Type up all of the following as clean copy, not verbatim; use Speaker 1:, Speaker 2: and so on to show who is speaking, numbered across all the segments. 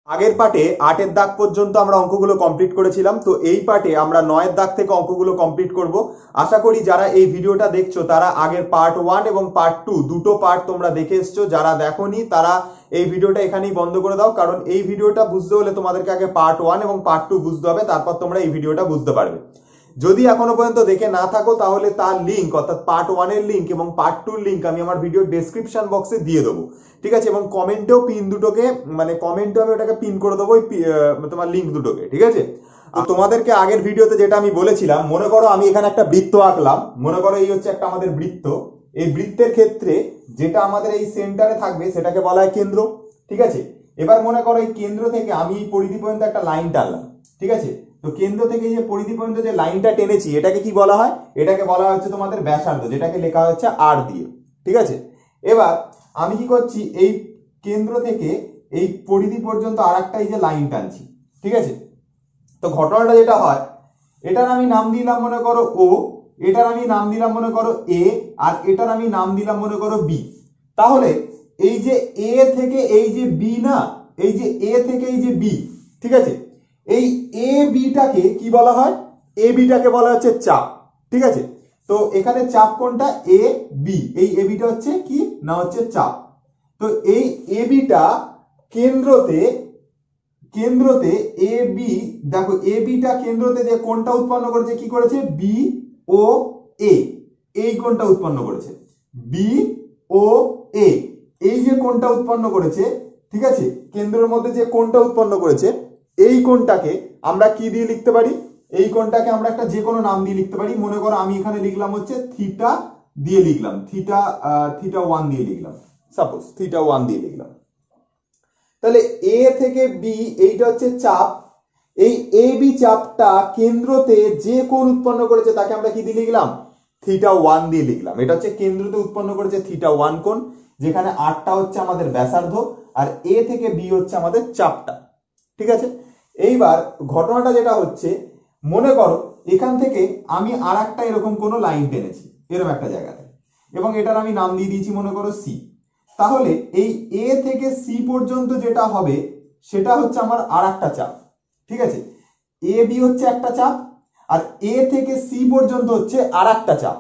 Speaker 1: আগের পার্টে 8-এর দাগ পর্যন্ত আমরা অঙ্কগুলো কমপ্লিট করেছিলাম। তো এই পার্টে আমরা 9-এর দাগ থেকে অঙ্কগুলো কমপ্লিট করব। আশা করি যারা এই ভিডিওটা দেখছো তারা আগের পার্ট 1 এবং পার্ট 2 দুটো পার্ট তোমরা দেখে এসছো। যারা দেখোনি তারা এই ভিডিওটা এখানেই বন্ধ করে দাও, কারণ এই ভিডিওটা বুঝতে হলে তোমাদেরকে আগে পার্ট 1 এবং পার্ট 2 বুঝতে হবে, তারপর তোমরা এই ভিডিওটা বুঝতে পারবে। যদি এখনো পর্যন্ত দেখে না থাকো তাহলে তার লিঙ্ক অর্থাৎ পার্ট 1 এর লিঙ্ক এবং পার্ট 2 এর লিঙ্ক আমি আমার ভিডিও ডেসক্রিপশন বক্সে দিয়ে দেবো, ঠিক আছে? এবং কমেন্টেও পিন দুটোকে মানে কমেন্টে আমি ওটাকে পিন করে দেবো তোমার লিঙ্ক দুটোকে, ঠিক আছে? আর তোমাদেরকে আগের ভিডিওতে যেটা আমি বলেছিলাম, মনে করো আমি এখানে একটা বৃত্ত আঁকলাম, মনে করো এই হচ্ছে একটা আমাদের বৃত্ত। এই বৃত্তের ক্ষেত্রে যেটা আমাদের এই সেন্টারে থাকবে সেটাকে বলা হয় কেন্দ্র, ঠিক আছে? এবার মনে করো এই কেন্দ্র থেকে আমি এই পরিধি পর্যন্ত একটা লাইন টানলাম, ঠিক আছে? তো কেন্দ্র থেকে এই যে পরিধি পর্যন্ত যে লাইনটা টেনেছি এটাকে কি বলা হয়? এটাকে বলা হচ্ছে তোমাদের ব্যাসার্ধ, যেটাকে লেখা হচ্ছে আর দিয়ে, ঠিক আছে? এবার আমি কি করছি, এই কেন্দ্র থেকে এই পরিধি পর্যন্ত আর একটা এই যে লাইন টানছি, ঠিক আছে? তো ঘটনাটা যেটা হয়, এটার আমি নাম দিলাম মনে করো ও, এটার আমি নাম দিলাম মনে করো এ, আর এটার আমি নাম দিলাম মনে করো বি। তাহলে এই যে এ থেকে এই যে বি না, এই যে এ থেকে এই যে বি, ঠিক আছে? এই এ বিটাকে কি বলা হয়? এ বিটাকে বলা হচ্ছে চাপ, ঠিক আছে? তো এখানে চাপ কোনটা? A B. এই এ বিটা হচ্ছে কি না, হচ্ছে চাপ। তো এই এ বিটা কেন্দ্রতে এ বি, দেখো এ বিটা কেন্দ্রতে যে কোণটা উৎপন্ন করেছে কি করেছে? বি ও এ, এই কোণটা উৎপন্ন করেছে। বি ও এ, এই যে কোণটা উৎপন্ন করেছে, ঠিক আছে? কেন্দ্রের মধ্যে যে কোণটা উৎপন্ন করেছে এই কোণটাকে আমরা কি দিয়ে লিখতে পারি? এই কোণটাকে আমরা একটা যে কোনো নাম দিয়ে লিখতে পারি। মনে করো আমি এখানে লিখলাম হচ্ছে থিটা দিয়ে লিখলাম, থিটা 1 দিয়ে লিখলাম, সাপোজ থিটা 1 দিয়ে লিখলাম। তাহলে এ থেকে বি এইটা হচ্ছে চাপ। এই এ বি চাপটা কেন্দ্রতে যে কোণ উৎপন্ন করেছে তাকে আমরা কি দিয়ে লিখলাম? থিটা 1 দিয়ে লিখলাম। এটা হচ্ছে কেন্দ্রতে উৎপন্ন করেছে থিটা 1 কোণ, যেখানে আরটা হচ্ছে আমাদের ব্যাসার্ধ আর এ থেকে বি হচ্ছে আমাদের চাপটা, ঠিক আছে? এইবার ঘটনাটা যেটা হচ্ছে, মনে করো এখান থেকে আমি আর একটা এরকম কোনো লাইন টেনেছি এরকম একটা জায়গাতে, এবং এটার আমি নাম দিয়ে দিয়েছি মনে করো সি। তাহলে এই এ থেকে সি পর্যন্ত যেটা হবে সেটা হচ্ছে আমার আর একটা চাপ, ঠিক আছে? এ বি হচ্ছে একটা চাপ, আর এ থেকে সি পর্যন্ত হচ্ছে আর একটা চাপ।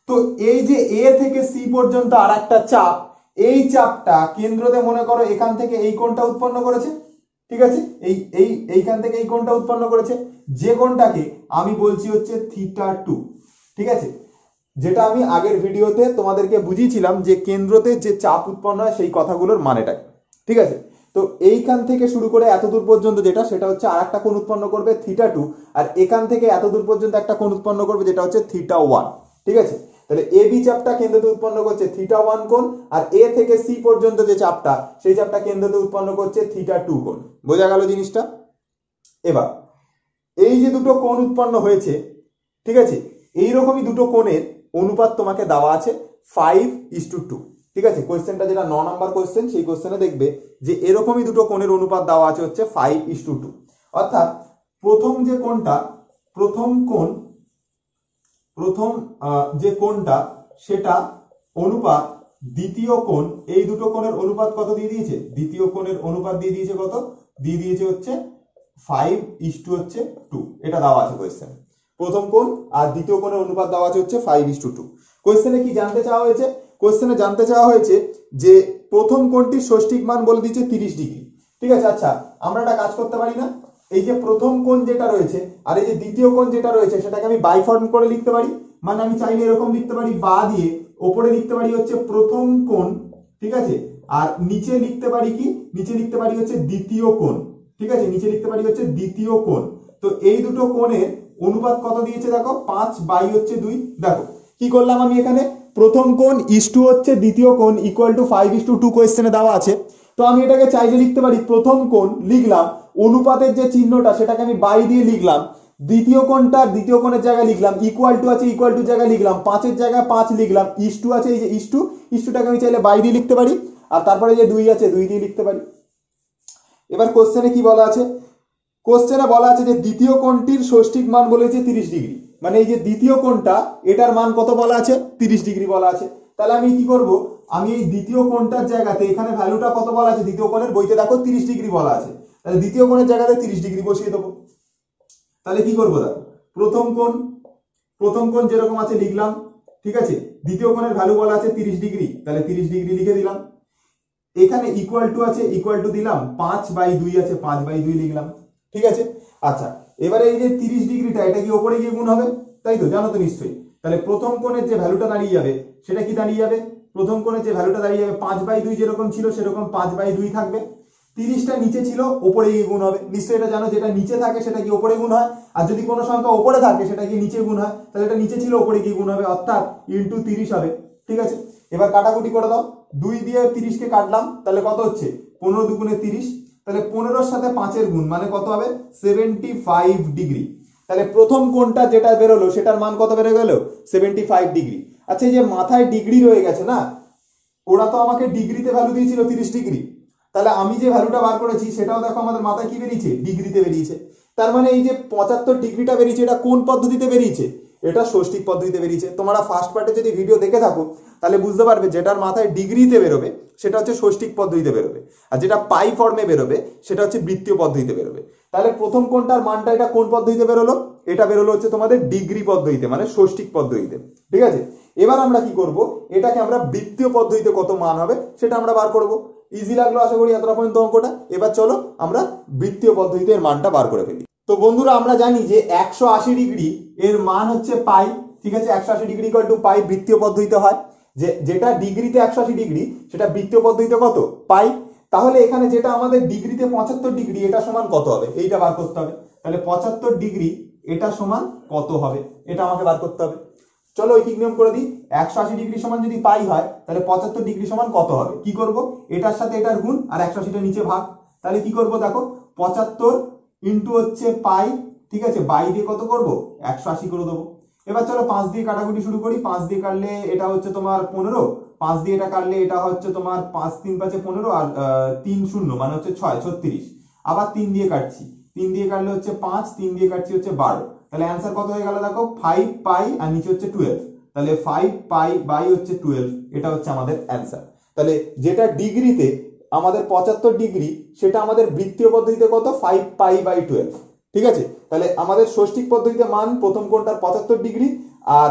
Speaker 1: তো এই যে এ থেকে সি পর্যন্ত আর একটা চাপ, এই চাপটা কেন্দ্রতে মনে করো এখান থেকে এই কোণটা উৎপন্ন করেছে, ঠিক আছে? এইখান থেকে এই কোণটা উৎপন্ন করেছে, যে কোণটাকে আমি বলছি হচ্ছে থিটা 2, ঠিক আছে? যেটা আমি আগের ভিডিওতে তোমাদেরকে বুঝিয়েছিলাম যে কেন্দ্রতে যে চাপ উৎপন্ন হয় সেই কথাগুলোর মানেটা, ঠিক আছে? তো এইখান থেকে শুরু করে এত দূর পর্যন্ত যেটা, সেটা হচ্ছে আর একটা কোণ উৎপন্ন করবে থিটা 2, আর এখান থেকে এত দূর পর্যন্ত একটা কোণ উৎপন্ন করবে যেটা হচ্ছে থিটা 1, ঠিক আছে? তাহলে এ বি চাপটা কেন্দ্রতে উৎপন্ন করছে থিটা 1 কোণ, আর এ থেকে সি পর্যন্ত যে চাপটা সেই চাপটা কেন্দ্রতে উৎপন্ন করছে থিটা 2 কোণ। বোঝা গেল জিনিসটা? এবার এই যে দুটো কোণ উৎপন্ন হয়েছে, ঠিক আছে, এইরকমই দুটো কোণের অনুপাত তোমাকে দেওয়া আছে 5:2, ঠিক আছে? কোশ্চেনটা যেটা 9 নাম্বার কোশ্চেন, সেই কোশ্চেনে দেখবে যে এরকমই দুটো কোণের অনুপাত দেওয়া আছে হচ্ছে 5:2। অর্থাৎ প্রথম যে কোণটা সেটা অনুপাত দ্বিতীয় কোণ, এই দুটো কোণের অনুপাত কত দিয়ে দিয়েছে? দ্বিতীয় কোণের অনুপাত দিয়ে দিয়েছে কত? দিয়ে দিয়েছে হচ্ছে 5:2, এটা দেওয়া আছে কোশ্চেনে। প্রথম কোণ আর দ্বিতীয় কোণের অনুপাত দেওয়া আছে হচ্ছে 5:2। কোশ্চেনে কি জানতে চাওয়া হয়েছে? কোশ্চেনে জানতে চাওয়া হয়েছে যে প্রথম কোণটির ষষ্ঠিক মান বলে দিয়েছে 30 ডিগ্রি, ঠিক আছে? আচ্ছা, আমরা একটা কাজ করতে পারি না? এই যে প্রথম কোণ যেটা রয়েছে আর এই যে দ্বিতীয় কোণ যেটা রয়েছে সেটাকে আমি বাইফর্ম করে লিখতে পারি। মানে আমি চাইলে এরকম লিখতে পারি, বা দিয়ে ওপরে লিখতে পারি হচ্ছে প্রথম কোণ, ঠিক আছে? আর নিচে লিখতে পারি কি? নিচে লিখতে পারি হচ্ছে দ্বিতীয় কোণ, ঠিক আছে? নিচে লিখতে পারি হচ্ছে দ্বিতীয় কোণ। তো এই দুটো কোণের অনুপাত কত দিয়েছে দেখো, 5/2। দেখো কি করলাম আমি এখানে, প্রথম কোণ ইসটু হচ্ছে দ্বিতীয় কোণ ইকুয়াল টু 5:2 কোশ্চেনে দেওয়া আছে। তো আমি এটাকে চাইলে লিখতে পারি প্রথম কোণ লিখলাম, অনুপাতের যে চিহ্নটা সেটাকে আমি বাই দিয়ে লিখলাম, দ্বিতীয় কোণটা দ্বিতীয় কোণের জায়গায় লিখলাম, ইকুয়াল টু আছে ইকুয়াল টু জায়গায় লিখলাম, 5-এর জায়গায় 5 লিখলাম, ইসটু আছে এই যে ইসটুটাকে আমি চাইলে বাই দিয়ে লিখতে পারি, আর তারপরে যে 2 আছে 2 দিয়ে লিখতে পারি। এবার কোশ্চেনে কি বলা আছে? কোশ্চেনে বলা আছে যে দ্বিতীয় কোণটির ষষ্ঠিক মান বলেছে 30 ডিগ্রি, মানে এই যে দ্বিতীয় কোণটা এটার মান কত বলা আছে? 30 ডিগ্রি বলা আছে। তাহলে আমি কি করব, আমি এই দ্বিতীয় কোণটার জায়গাতে এখানে ভ্যালুটা কত বলা আছে? দ্বিতীয় কোণের বইতে দেখো 30 ডিগ্রি বলা আছে। তাহলে দ্বিতীয় কোণের জায়গাতে 30 ডিগ্রি বসিয়ে দেবো। তাহলে কি করবো দেখো, প্রথম কোণ যেরকম আছে লিখলাম, ঠিক আছে। দ্বিতীয় কোণের ভ্যালু বলা আছে 30 ডিগ্রি, তাহলে 30 ডিগ্রি লিখে দিলাম। এখানে ইকুয়াল টু আছে, ইকুয়াল টু দিলাম, 5/2 আছে, 5/2 লিখলাম, ঠিক আছে। আচ্ছা, এবারে এই যে 30 ডিগ্রিটা, এটা কি ওপরে গিয়ে গুণ হবে, তাই তো, জানো তো নিশ্চয়ই। তাহলে প্রথম কোণের যে ভ্যালুটা দাঁড়িয়ে যাবে সেটা কি দাঁড়িয়ে যাবে, প্রথম কোণের যে ভ্যালুটা দাঁড়িয়ে যাবে 5/2 যেরকম ছিল সেরকম 5/2 থাকবে। 30টা নিচে ছিল, ওপরে গিয়ে গুণ হবে, নিশ্চয়ই এটা জানো, যেটা নিচে থাকে সেটা কি ওপরে গুণ হয়, আর যদি কোনো সংখ্যা ওপরে থাকে সেটা কি নিচে গুণ হয়, তাহলে এটা নিচে ছিল ওপরে গিয়ে গুণ হবে, অর্থাৎ ইনটু 30 হবে, ঠিক আছে। এবার কাটাকুটি করে দাও, 2 দিয়ে 30 কে কাটলাম, তাহলে কত হচ্ছে, 15 দুগুণে 30, তাহলে 15-র সাথে 5-এর গুণ মানে কত হবে, 75 ডিগ্রি। তাহলে প্রথম কোণটা যেটা বেরোলো সেটার মান কত বেরো গেল, 75 ডিগ্রি। আচ্ছা, এই যে মাথায় ডিগ্রি রয়ে গেছে না, ওরা তো আমাকে ডিগ্রিতে ভ্যালু দিয়েছিল 30 ডিগ্রি, তাহলে আমি যে ভ্যালুটা বার করেছি সেটাও দেখো আমাদের মাথায় কি বেরিয়েছে, ডিগ্রিতে বেরিয়েছে। তার মানে এই যে 75 ডিগ্রিটা বেরিয়েছে, এটা কোন পদ্ধতিতে বেরিয়েছে, এটা ষষ্ঠিক পদ্ধতিতে বেরিয়েছে। তোমরা ফার্স্ট পার্টে যদি ভিডিও দেখে থাকো তাহলে বুঝতে পারবে যেটার মাথায় ডিগ্রিতে বেরোবে সেটা হচ্ছে ষষ্ঠিক পদ্ধতিতে বেরোবে, আর যেটা পাই ফর্মে বেরোবে সেটা হচ্ছে বৃত্তীয় পদ্ধতিতে বেরোবে। তাহলে প্রথম কোণটার মানটা এটা কোন পদ্ধতিতে বেরোলো, এটা বেরোলো হচ্ছে তোমাদের ডিগ্রি পদ্ধতিতে, মানে ষষ্ঠিক পদ্ধতিতে, ঠিক আছে। এবার আমরা কি করব, এটাকে আমরা বৃত্তীয় পদ্ধতিতে কত মান হবে সেটা আমরা বার করব। ইজি লাগলো আশা করি এতটা পর্যন্ত অঙ্কটা। এবার চলো আমরা বৃত্তীয় পদ্ধতিতে এর মানটা বার করে ফেলি। তো বন্ধুরা, আমরা জানি যে 180 ডিগ্রি এর মান হচ্ছে পাই, ঠিক আছে। 180 ডিগ্রি ইকুয়াল টু পাই বৃত্তীয় পদ্ধতিতে হয়, যেটা ডিগ্রিতে 180 ডিগ্রি সেটা বৃত্তীয় পদ্ধতিতে কত, পাই। তাহলে এখানে যেটা আমাদের ডিগ্রিতে 75 ডিগ্রি, এটা সমান কত হবে, এইটা বার করতে হবে। তাহলে 75 ডিগ্রি এটা সমান কত হবে, এটা আমাকে বার করতে হবে। চলো ঐকিক নিয়ম করে দিই, 180 ডিগ্রি সমান যদি পাই হয় তাহলে 75 ডিগ্রি সমান কত হবে, কি করব, এটার সাথে এটার গুণ আর 180টা নিচে ভাগ। তাহলে কি করব দেখো, 75 ইন্টু হচ্ছে পাই, ঠিক আছে, বাই দিয়ে কত করব, 180 করে দেবো। এবার চলো 5 দিয়ে কাটাকুটি শুরু করি, 5 দিয়ে কাটলে এটা হচ্ছে তোমার 15, 5 দিয়ে এটা কাটলে এটা হচ্ছে তোমার 5 3 5 15 আর 3 0 মানে হচ্ছে 6 36। আবার 3 দিয়ে কাটছি, 3 দিয়ে কাটলে হচ্ছে 5, 3 দিয়ে কাটছি হচ্ছে 12। তাহলে অ্যান্সার কত হয়ে গেল দেখো, 5 পাই আর নিচে হচ্ছে 12, তাহলে 5 পাই বাই হচ্ছে 12, এটা হচ্ছে আমাদের অ্যান্সার। তাহলে যেটা ডিগ্রিতে আমাদের 75 ডিগ্রি সেটা আমাদের বৃত্তীয় পদ্ধতিতে কত, 5 পাই বাই 12, ঠিক আছে। তাহলে আমাদের ষষ্ঠিক পদ্ধতিতে মান প্রথম কোণটার 75 ডিগ্রি, আর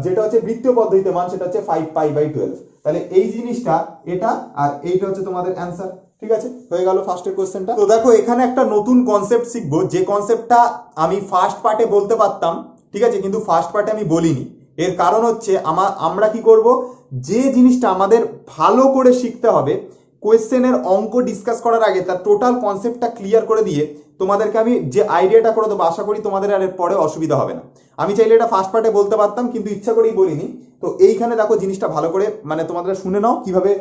Speaker 1: যেটা হচ্ছে বৃত্তীয় পদ্ধতিতে মান সেটা হচ্ছে 5 পাই বাই 12। তাহলে এই জিনিসটা এটা, আর এইটা হচ্ছে তোমাদের অ্যান্সার, ঠিক আছে। হয়ে গেল ফার্স্টের কোশ্চেনটা। তো দেখো এখানে একটা নতুন কনসেপ্ট শিখবো, যে কনসেপ্টটা আমি ফার্স্ট পার্টে বলতে পারতাম, ঠিক আছে, কিন্তু ফার্স্ট পার্টে আমি বলিনি। এর কারণ হচ্ছে আমরা কি করব, যে জিনিসটা আমাদের ভালো করে শিখতে হবে, কোয়েশ্চেনের অঙ্ক ডিসকাস করার আগে তার টোটাল কনসেপ্টটা ক্লিয়ার করে দিয়ে তোমাদেরকে আমি যে আইডিয়াটা করে দেবো, আশা করি তোমাদের আর এর পরে অসুবিধা হবে না। আমি চাইলে এটা ফার্স্ট পার্টে বলতে পারতাম, কিন্তু ইচ্ছা করেই বলিনি। তো এইখানে দেখো জিনিসটা ভালো করে মানে তোমাদের শুনে নাও কিভাবে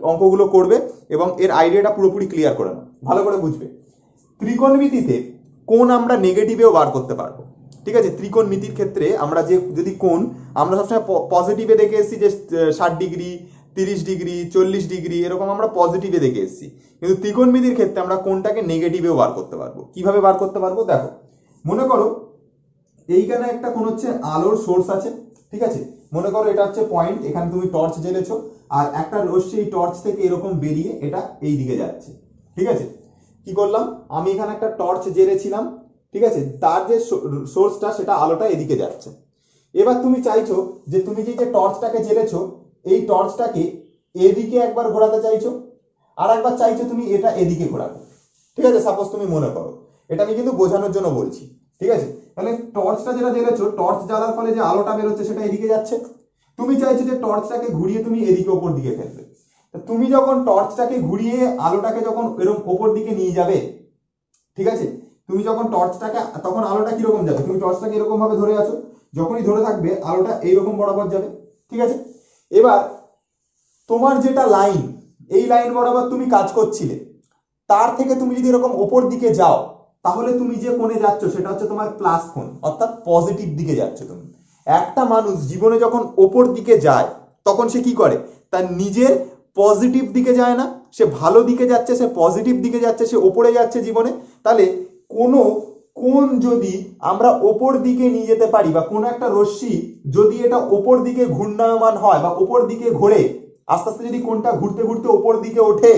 Speaker 1: অঙ্কগুলো করবে, এবং এর আইডিয়াটা পুরোপুরি ক্লিয়ার করে নাও, ভালো করে বুঝবে। ত্রিকোণমিতিতে কোণ আমরা নেগেটিভেও বার করতে পারবো, ঠিক আছে। ত্রিকোণমিতির ক্ষেত্রে আমরা যে যদি কোণ আমরা সবসময় পজিটিভে দেখে এসেছি, যে 60 ডিগ্রি 30 ডিগ্রি 40 ডিগ্রি এরকম আমরা পজিটিভে দেখে এসেছি, কিন্তু ত্রিকোণমিতির ক্ষেত্রে আমরা কোণটাকে নেগেটিভেও বার করতে পারবো। কিভাবে বার করতে পারবো দেখো, মনে করো এইখানে একটা কোণ হচ্ছে আলোর সোর্স আছে, ঠিক আছে। মনে করো এটা হচ্ছে পয়েন্ট, এখানে তুমি টর্চ জ্বেলেছো, আর একটা রশ্মি এই টর্চ থেকে এরকম বেরিয়ে এটা এই দিকে যাচ্ছে, ঠিক আছে। কি করলাম, আমি এখানে একটা টর্চ জ্বেলেছিলাম, ঠিক আছে, তার যে সোর্সটা সেটা আলোটা এদিকে যাচ্ছে। এবার তুমি চাইছো যে তুমি যে টর্চটাকে জ্বেলেছো এই টর্চটাকে এদিকে একবার ঘোরাতে চাইছো, আর একবার চাইছো তুমি এটা এদিকে ঘোরাবে, ঠিক আছে। সাপোজ তুমি মনে করো, এটা আমি কিন্তু বোঝানোর জন্য বলছি, ঠিক আছে। তাহলে টর্চটা যেটা জ্বেলেছো, টর্চ জ্বালার ফলে যে আলোটা বেরোচ্ছে সেটা এদিকে যাচ্ছে, তুমি চাইছো যে টর্চটাকে ঘুরিয়ে তুমি এদিকে ওপর দিকে ফেলবে। তুমি যখন টর্চটাকে ঘুরিয়ে আলোটাকে যখন এরকম ওপর দিকে নিয়ে যাবে, ঠিক আছে, তুমি যখন টর্চটাকে, তখন আলোটা কিরকম যাবে, তুমি টর্চটাকে এরকম ভাবে ধরে আছো, যখনই ধরে থাকবে আলোটা এইরকম বরাবর যাবে, ঠিক আছে। এবার তোমার যেটা লাইন, এই লাইন বরাবর তুমি কাজ করছিলে, তার থেকে তুমি যদি এরকম ওপর দিকে যাও, তাহলে তুমি যে কোণে যাচ্ছ সেটা হচ্ছে তোমার প্লাস কোণ, অর্থাৎ পজিটিভ দিকে যাচ্ছে তুমি। একটা মানুষ জীবনে যখন ওপর দিকে যায় তখন সে কি করে, তার নিজের পজিটিভ দিকে যায় না, সে ভালো দিকে যাচ্ছে, সে পজিটিভ দিকে যাচ্ছে, সে ওপরে যাচ্ছে জীবনে। তাহলে কোনো কোণ যদি আমরা ওপর দিকে নিয়ে যেতে পারি, বা কোনো একটা রশ্মি যদি এটা ওপর দিকে ঘূর্ণায়মান হয় বা ওপর দিকে ঘোরে, আস্তে আস্তে যদি কোণটা ঘুরতে ঘুরতে ওপর দিকে ওঠে,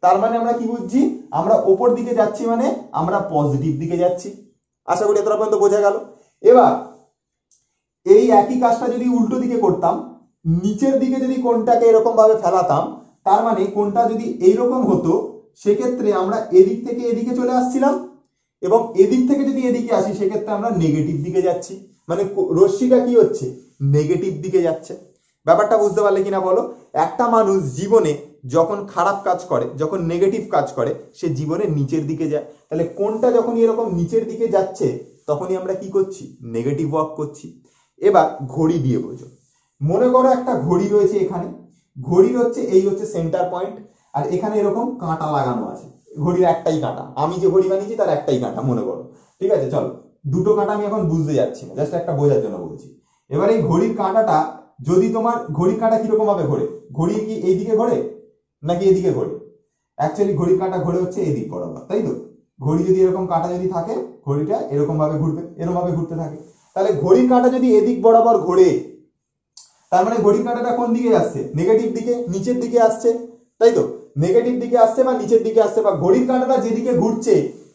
Speaker 1: তার মানে আমরা কি বুঝছি, আমরা ওপর দিকে যাচ্ছি মানে আমরা পজিটিভ দিকে যাচ্ছি। আশা করি এতটা পর্যন্ত বোঝা গেল। এবার এই একই কাজটা যদি উল্টো দিকে করতাম, নিচের দিকে যদি কোণটাকে এরকম ভাবে ফেলাতাম, তার মানে কোণটা যদি এইরকম হতো, সেক্ষেত্রে আমরা এদিক থেকে এদিকে চলে আসছিলাম, এবং এদিক থেকে যদি এদিকে আসি সেক্ষেত্রে আমরা নেগেটিভ দিকে যাচ্ছি, মানে রশ্মিটা কি হচ্ছে, নেগেটিভ দিকে যাচ্ছে। ব্যাপারটা বুঝতে পারলে কিনা বলো? একটা মানুষ জীবনে যখন খারাপ কাজ করে, যখন নেগেটিভ কাজ করে, সে জীবনে নিচের দিকে যায়। তাহলে কোনটা যখন এরকম নিচের দিকে যাচ্ছে তখনই আমরা কি করছি, নেগেটিভ ওয়ার্ক করছি। এবার ঘড়ি দিয়ে বোঝো। মনে করো একটা ঘড়ি রয়েছে এখানে, ঘড়ির হচ্ছে এই হচ্ছে সেন্টার পয়েন্ট, আর এখানে এরকম কাঁটা লাগানো আছে, ঘড়ির একটাই কাঁটা, আমি যে ঘড়ি বানিয়েছি তার একটাই কাঁটা মনে করো, ঠিক আছে? চলো, দুটো কাঁটা আমি এখন বুঝতে যাচ্ছি না, জাস্ট একটা বোঝার জন্য বলছি। এবার এই ঘড়ির কাঁটাটা যদি তোমার, ঘড়ির কাঁটা কিরকম ভাবে ঘোরে, ঘড়ি কি এইদিকে ঘোরে নাকি এদিকে ঘোরে? অ্যাকচুয়ালি ঘড়ির কাঁটা ঘোরে হচ্ছে এদিক বরাবর, তাই তো? ঘড়ি যদি এরকম কাঁটা যদি থাকে, ঘড়িটা এরকম ভাবে ঘুরবে, এরকম ভাবে ঘুরতে থাকে। তাহলে ঘড়ির কাঁটা যদি এদিক বরাবর ঘোরে, তার মানে ঘড়ির কাঁটাটা কোন দিকে আসছে, নেগেটিভ দিকে, নিচের দিকে আসছে, তাই তো? নেগেটিভ দিকে আসছে বা নিচের দিকে আসছে, বা ঘড়ির কাঁটাটা যেদিকে ঘুরছে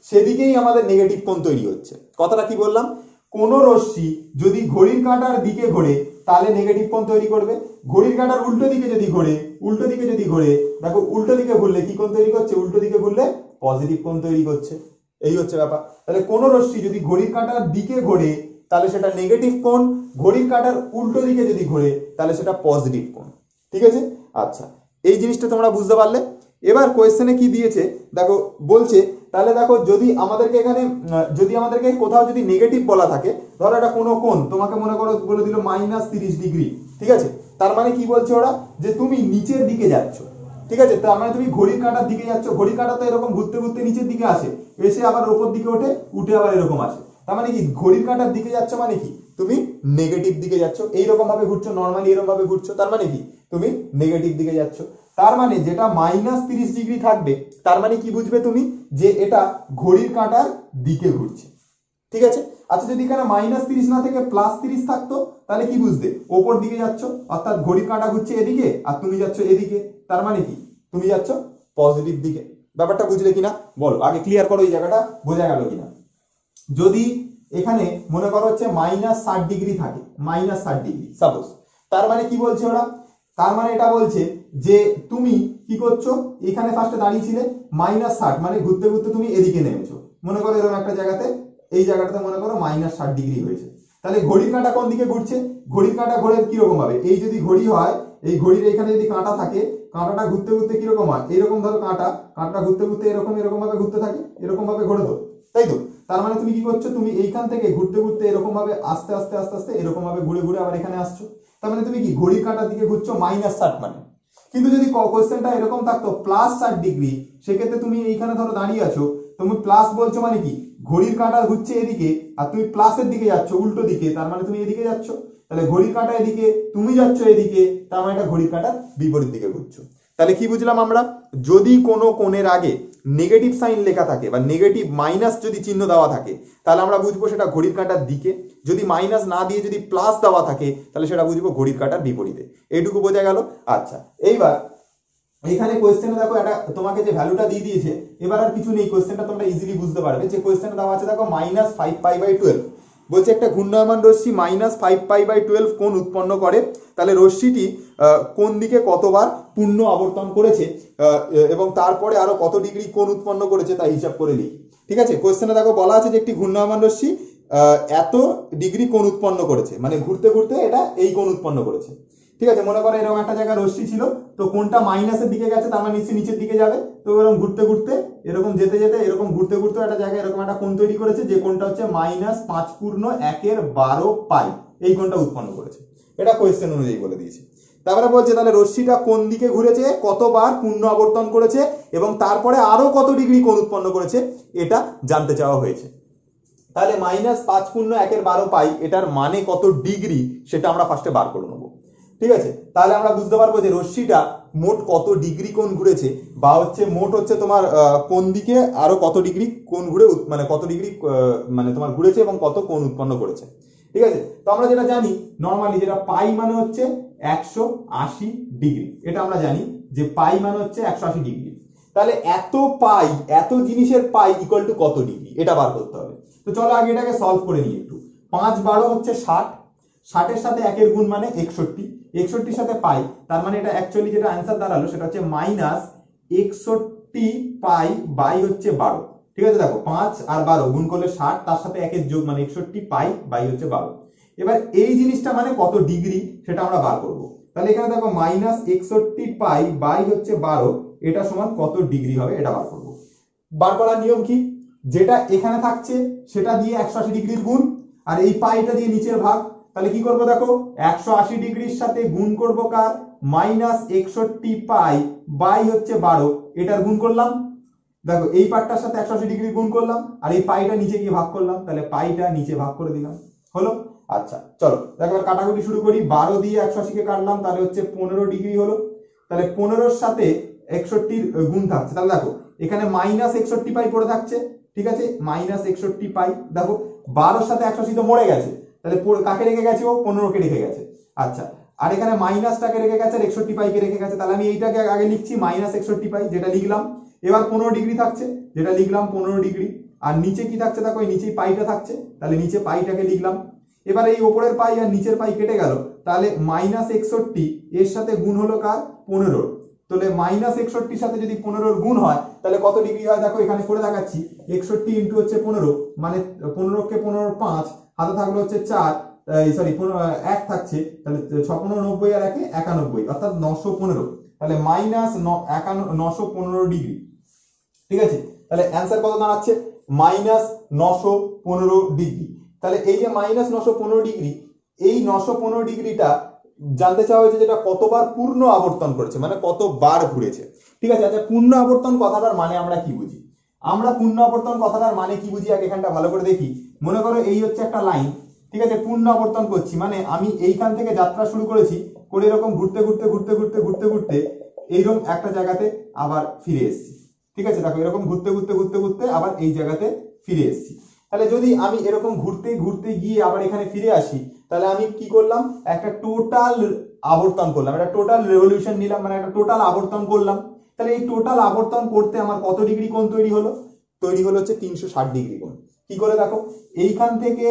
Speaker 1: সেদিকেই আমাদের নেগেটিভ কোণ তৈরি হচ্ছে। কথাটা কি বললাম? কোন রশ্মি যদি ঘড়ির কাঁটার দিকে ঘোরে তাহলে নেগেটিভ কোণ তৈরি করবে, ঘড়ির কাঁটার উল্টো দিকে যদি ঘোরে, উল্টো দিকে যদি ঘোরে, দেখো উল্টো দিকে ঘুরলে কি কোণ তৈরি করছে, উল্টো দিকে ঘুরলে পজিটিভ কোণ তৈরি করছে। এই হচ্ছে ব্যাপার। তাহলে কোন রশ্মি যদি ঘড়ির কাঁটার দিকে ঘোরে তাহলে সেটা নেগেটিভ কোণ, ঘড়ির কাঁটার উল্টো দিকে যদি ঘোরে তাহলে সেটা পজিটিভ কোণ। ঠিক আছে? আচ্ছা, এই জিনিসটা তোমরা বুঝতে পারলে। এবার কোয়েশ্চেনে কি দিয়েছে দেখো, বলছে তাহলে দেখো যদি আমাদেরকে এখানে, যদি আমাদেরকে কোথাও যদি নেগেটিভ বলা থাকে, ধরো এটা কোনো কোণ তোমাকে মনে করো বলে দিল -30°, ঠিক আছে? তার মানে কি বলছে ওরা, যে তুমি নিচের দিকে যাচ্ছ, ঠিক আছে? তার মানে তুমি ঘড়ির কাঁটার দিকে যাচ্ছ, ঘড়ির কাঁটা তো এরকম ঘুরতে ঘুরতে নিচের দিকে আসে, এসে আবার ওপর দিকে ওঠে, উঠে আবার এরকম আসে। তার মানে কি ঘড়ির কাঁটার দিকে যাচ্ছ মানে কি, তুমি নেগেটিভ দিকে যাচ্ছ, এইরকম ভাবে ঘুরছো, নর্মালি এরকম ভাবে ঘুরছো, তার মানে কি তুমি নেগেটিভ দিকে যাচ্ছ। তার মানে যেটা -30° থাকবে, তার মানে কি বুঝবে তুমি, যে এটা ঘড়ির কাঁটার দিকে ঘুরছে। ঠিক আছে? আচ্ছা, যদি এখানে -30 না থেকে +30 থাকতো তাহলে কি বুঝতে, ওপর দিকে যাচ্ছ, অর্থাৎ ঘড়ির কাঁটা ঘুরছে এদিকে আর তুমি যাচ্ছ এদিকে, তার মানে কি তুমি যাচ্ছ পজিটিভ দিকে। ব্যাপারটা বুঝলে কিনা বলো, আগে ক্লিয়ার করো এই জায়গাটা, বোঝা গেল কিনা? যদি এখানে মনে করো হচ্ছে -60° থাকে, -60° সাপোজ, তার মানে কি বলছে ওরা, তার মানে এটা বলছে যে তুমি কি করছো, এখানে ফার্স্টে দাঁড়িয়েছিলে -60, মানে ঘুরতে ঘুরতে তুমি এদিকে নেমেছো, মনে করো এরকম একটা জায়গাতে, এই জায়গাটাতে মনে করো -60° হয়েছে। তাহলে ঘড়ির কাঁটা কোন দিকে ঘুরছে, ঘড়ির কাঁটা ঘোরে কিরকম ভাবে, এই যদি ঘড়ি হয়, এই ঘড়ির এখানে যদি কাঁটা থাকে, কাঁটাটা ঘুরতে ঘুরতে কিরকম হয়, এইরকম ধরো কাঁটাটা ঘুরতে ঘুরতে এরকম এরকম ভাবে ঘুরতে থাকে, এরকম ভাবে ঘোরে তো, তাই তো? তার মানে তুমি কি করছো, তুমি এইখান থেকে ঘুরতে ঘুরতে এরকম ভাবে আস্তে আস্তে আস্তে আস্তে এরকম ভাবে ঘুরে ঘুরে আবার এখানে আসছো, তার মানে তুমি কি ঘড়ির কাঁটার দিকে ঘুরছো -60 মানে। কিন্তু যদি কোশ্চেনটা এরকম থাকতো +60°, সেক্ষেত্রে তুমি এইখানে ধরো দাঁড়িয়ে আছো, তুমি প্লাস বলছো মানে কি ঘড়ির কাঁটা ঘুরছে এদিকে আর তুমি প্লাসের দিকে যাচ্ছ, উল্টো দিকে, তার মানে তুমি এদিকে যাচ্ছ। তাহলে ঘড়ির কাঁটা এদিকে, তুমি যাচ্ছ এদিকে, তার মানে এটা ঘড়ির কাঁটার বিপরীত দিকে ঘুরছো। তাহলে কি বুঝলাম আমরা, যদি কোনো কোণের আগে নেগেটিভ সাইন লেখা থাকে বা নেগেটিভ মাইনাস যদি চিহ্ন দেওয়া থাকে, তাহলে আমরা বুঝবো সেটা ঘড়ির কাঁটার দিকে, যদি মাইনাস না দিয়ে যদি প্লাস দেওয়া থাকে তাহলে সেটা বুঝবো ঘড়ির কাঁটার বিপরীতে। এইটুকু বোঝা গেল। আচ্ছা, এইবার এখানে কোয়েশ্চেনে দেখো এটা তোমাকে যে ভ্যালুটা দিয়ে দিয়েছে, এবার আর কিছু নেই, কোয়েশ্চেনটা তোমরা ইজিলি বুঝতে পারবে। যে কোয়েশ্চেনটা দেওয়া আছে দেখো -5π/12, বলছে একটা ঘূর্ণায়মান রশ্মি -5π/12 কোণ উৎপন্ন করে, তাহলে রশ্মিটি কোন দিকে কতবার পূর্ণ আবর্তন করেছে এবং তারপরে আরো কত ডিগ্রি কোণ উৎপন্ন করেছে তা হিসাব করে নিই। ঠিক আছে? কোয়েশ্চেনে দেখো বলা আছে যে একটি ঘূর্ণায়মান রশ্মি এত ডিগ্রি কোণ উৎপন্ন করেছে, মানে ঘুরতে ঘুরতে এটা এই কোণ উৎপন্ন করেছে। ঠিক আছে? মনে করো এরকম একটা জায়গায় রশ্মি ছিল, তো কোনটা মাইনাসের দিকে গেছে, তার মানে নিশ্চয়ই নিচের দিকে যাবে, তো এরকম ঘুরতে ঘুরতে এরকম যেতে যেতে এরকম ঘুরতে ঘুরতে একটা জায়গায় এরকম একটা কোণ তৈরি করেছে, যে কোণটা হচ্ছে -5.1/12π, এই কোণটা উৎপন্ন করেছে। এটা কোয়েশ্চেন অনুযায়ী বলে দিয়েছে। তারপরে বলছে তাহলে রশ্মিটা কোন দিকে ঘুরেছে, কতবার পূর্ণ আবর্তন করেছে এবং তারপরে আরো কত ডিগ্রি কোণ উৎপন্ন করেছে, এটা জানতে চাওয়া হয়েছে। তাহলে -5.1/12π এটার মানে কত ডিগ্রি সেটা আমরা ফার্স্টে বার করে নেবো। ঠিক আছে? তাহলে আমরা বুঝতে পারবো যে রশ্মিটা মোট কত ডিগ্রি কোণ ঘুরেছে, বা হচ্ছে মোট হচ্ছে তোমার কোন দিকে আরো কত ডিগ্রি কোণ ঘুরে, মানে কত ডিগ্রি মানে তোমার ঘুরেছে এবং কত কোণ উৎপন্ন করেছে। ঠিক আছে? তো আমরা যেটা জানি নর্মালি, যেটা পাই মানে হচ্ছে 180°, এটা আমরা জানি যে পাই মানে হচ্ছে 180°। তাহলে এত পাই, এত জিনিসের পাই ইকুয়াল টু কত ডিগ্রি, এটা বার করতে হবে। তো চলো আগে এটাকে সলভ করে নিই একটু। 5 12 হচ্ছে 60, 60 সাথে 1 গুণ মানে 61, 61 সাথে পাই, তার মানে এটা অ্যাকচুয়ালি যেটা অ্যান্সার দাঁড়ালো সেটা হচ্ছে -61 পাই বাই হচ্ছে 12। ঠিক আছে, দেখো 5 আর 12 গুণ করলে 60, তার সাথে 1 যোগ মানে 61 পাই বাই হচ্ছে 12। এবার এই জিনিসটা মানে কত ডিগ্রি সেটা আমরা বার করব। তাহলে এখানে দেখো -61 পাই বাই হচ্ছে 12, এটা সমান কত ডিগ্রি হবে এটা বার করব। বার করার নিয়ম কি, যেটা এখানে থাকছে সেটা দিয়ে 180 ডিগ্রির গুণ, আর এই পাইটা দিয়ে নিচের ভাগ। তাহলে কি করব দেখো, 180 ডিগ্রির সাথে গুণ করব কার, -61 পাই বাই হচ্ছে 12, এটার গুণ করলাম। দেখো এই পার্টটার সাথে 180 ডিগ্রি গুণ করলাম, আর এই পাইটা নিচে গিয়ে ভাগ করলাম, তাহলে পাইটা নিচে ভাগ করে দিলাম, হলো। আচ্ছা চলো দেখো এবার কাটাকুটি শুরু করি। 12 দিয়ে 180 কে কাটলাম, তাহলে হচ্ছে 15 ডিগ্রি হলো। তাহলে 15 সাথে 61 গুণ থাকছে, তাহলে দেখো এখানে -61 পাই পড়ে থাকছে। ঠিক আছে, -61 পাই। দেখো 12 সাথে 180 তো মরে গেছে, তাহলে কাকে রেখে গেছে, ও 15 কে রেখে গেছে। আচ্ছা, আর এখানে মাইনাসটাকে রেখে গেছে আর 61 পাইকে রেখে গেছে, তাহলে আমি এইটাকে আগে লিখছি -61 পাই, যেটা লিখলাম। এবার 15 ডিগ্রি থাকছে, যেটা লিখলাম 15 ডিগ্রি। আর নিচে কি থাকছে দেখো, এই নিচেই পাইটা থাকছে, তাহলে নিচে পাইটাকে লিখলাম। এবার এই উপরের পাই আর নিচের পাই কেটে গেল, তাহলে -61 এর সাথে গুণ হলো কার, 15। তাহলে -61 সাথে যদি 15 গুণ হয় তাহলে কত ডিগ্রি হয়, দেখো এখানে করে দেখাচ্ছি। 61 ইন্টু হচ্ছে 15, মানে 15 কে 15 5, হাতে থাকলো হচ্ছে 4, সরি 1 থাকছে, তাহলে 6 15 90 আর 1 91, অর্থাৎ 915। তাহলে -915 ডিগ্রি। ঠিক আছে, তাহলে অ্যান্সার কত দাঁড়াচ্ছে, -915 ডিগ্রি। তাহলে এই যে -915 ডিগ্রি, এই 915 ডিগ্রিটা জানতে চাওয়া হয়েছে যেটা কতবার পূর্ণ আবর্তন করেছে, মানে কতবার ঘুরেছে। ঠিক আছে, আচ্ছা পূর্ণ আবর্তন কথাটার মানে আমরা কি বুঝি, আমরা পূর্ণ আবর্তন কথাটার মানে কি বুঝি আগে এখানটা ভালো করে দেখি। মনে করো এই হচ্ছে একটা লাইন, ঠিক আছে, পূর্ণ আবর্তন করছি মানে আমি এইখান থেকে যাত্রা শুরু করেছি, করে এরকম ঘুরতে ঘুরতে ঘুরতে ঘুরতে ঘুরতে ঘুরতে এইরকম একটা জায়গাতে আবার ফিরে এসেছি। ঠিক আছে, দেখো এরকম ঘুরতে ঘুরতে ঘুরতে ঘুরতে আবার এই জায়গাতে ফিরে এসেছি। তাহলে যদি আমি এরকম ঘুরতে ঘুরতে গিয়ে আবার এখানে ফিরে আসি, তাহলে আমি কি করলাম, একটা টোটাল আবর্তন করলাম, একটা টোটাল রেভলিউশন নিলাম, মানে একটা টোটাল আবর্তন করলাম। তাহলে এই টোটাল আবর্তন করতে আমার কত ডিগ্রি কোণ তৈরি হলো, তৈরি হলো হচ্ছে 360 ডিগ্রি কোণ। কি করে দেখো, এইখান থেকে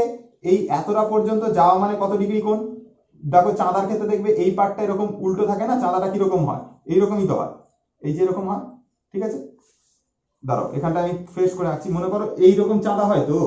Speaker 1: এই এতটা পর্যন্ত যাওয়া মানে কত ডিগ্রি কোণ, দেখো চাঁদার ক্ষেত্রে দেখবে এই পার্টটা এরকম উল্টো থাকে না, চাঁদাটা কিরকম হয়, এইরকমই তো হয়, এই যে এরকম হয়। ঠিক আছে, দাঁড়াও এখানটা আমি ফ্রেশ করে রাখছি, মনে করো এইরকম চাঁদা হয় তো,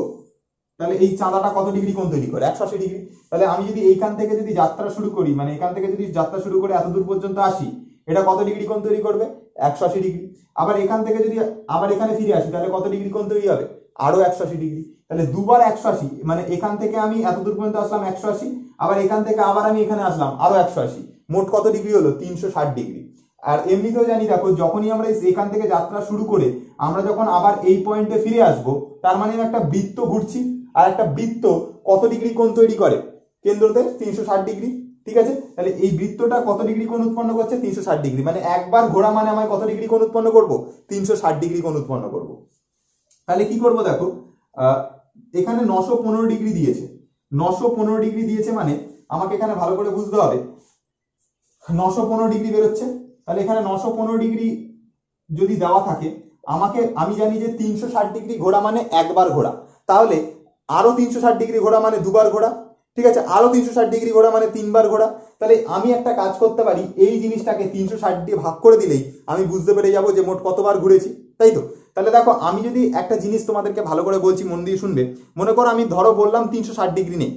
Speaker 1: তাহলে এই চাঁদাটা কত ডিগ্রি কোণ তৈরি করে, 180 ডিগ্রি। তাহলে আমি যদি এইখান থেকে যদি যাত্রা শুরু করি, মানে এখান থেকে যদি যাত্রা শুরু করে এত দূর পর্যন্ত আসি, এটা কত ডিগ্রি কোণ তৈরি করবে, 180 ডিগ্রি। আবার এখান থেকে যদি আবার এখানে ফিরে আসি, তাহলে কত ডিগ্রি কোণ তৈরি হবে, আরো 180 ডিগ্রি। তাহলে দুবার 180, মানে এখান থেকে আমি এত দূর পর্যন্ত আসলাম 180, আবার এখান থেকে আবার আমি এখানে আসলাম আরো 180, মোট কত ডিগ্রি হলো, 360 ডিগ্রি। আর এমনিতেও জানি দেখো, যখনই আমরা এখান থেকে যাত্রা শুরু করে আমরা যখন আবার এই পয়েন্টে ফিরে আসব, তার মানে আমি একটা বৃত্ত ঘুরছি, আর একটা বৃত্ত কত ডিগ্রি কোণ তৈরি করে, কেন্দ্রতে 360 ডিগ্রি। ঠিক আছে, তাহলে এই বৃত্তটা কত ডিগ্রি কোণ উৎপন্ন করছে, 360 ডিগ্রি, মানে একবার ঘোরা মানে আমায় কত ডিগ্রি কোণ উৎপন্ন করব, 360 ডিগ্রি কোণ উৎপন্ন করব। তাহলে কি করব দেখো, এখানে 915 ডিগ্রি দিয়েছে, 915 ডিগ্রি দিয়েছে, মানে আমাকে এখানে ভালো করে বুঝতে হবে 915 ডিগ্রি বেরোচ্ছে। তাহলে এখানে 915 ডিগ্রি যদি দেওয়া থাকে, আমি জানি যে 360 ডিগ্রি ঘোরা মানে একবার ঘোরা, তাহলে আরো 360 ডিগ্রি ঘোরা মানে দুবার ঘোরা। ঠিক আছে, আরো 360 ডিগ্রি ঘোরা মানে তিনবার ঘোরা। তাহলে আমি একটা কাজ করতে পারি, এই জিনিসটাকে 360 দিয়ে ভাগ করে দিলেই আমি বুঝতে পেরে যাব যে মোট কতবার ঘুরেছি, তাই তো। তাহলে দেখো আমি যদি একটা জিনিস তোমাদেরকে ভালো করে বলছি, মন দিয়ে শুনবে। মনে করো আমি ধরো বললাম 360 ডিগ্রি নেই,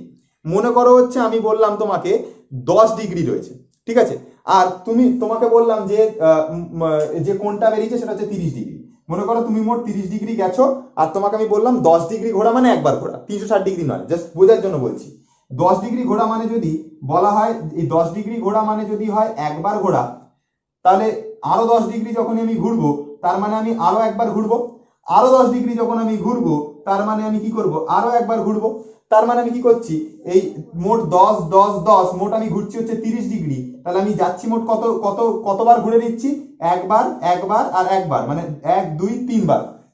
Speaker 1: মনে করো হচ্ছে আমি বললাম তোমাকে 10 ডিগ্রি রয়েছে। ঠিক আছে, আর তোমাকে বললাম যে কোণটা বেরিয়েছে সেটা হচ্ছে 30 ডিগ্রি। মনে করো তুমি মোট 30 ডিগ্রি গেছো, আর তোমাকে আমি বললাম 10 ডিগ্রি ঘোরা মানে একবার ঘোরা, 360 ডিগ্রি নয়, জাস্ট বোঝার জন্য বলছি। 10 ডিগ্রি ঘোরা মানে যদি বলা হয়, এই 10 ডিগ্রি ঘোরা মানে যদি হয় একবার ঘোরা, তাহলে আরো 10 ডিগ্রি যখন আমি ঘুরবো, তার মানে আমি আরো একবার ঘুরবো। আরো 10 ডিগ্রি যখন আমি ঘুরবো, তার মানে আমি কি করব, আরো একবার ঘুরবো। তার মানে আমি কি করছি, এই মোট 10 10 10, মোট আমি ঘুরছি হচ্ছে 30 ডিগ্রি। তাহলে আমি যাচ্ছি মোট কতবার ঘুরে নিচ্ছি, একবার একবার আর একবার, মানে 1 2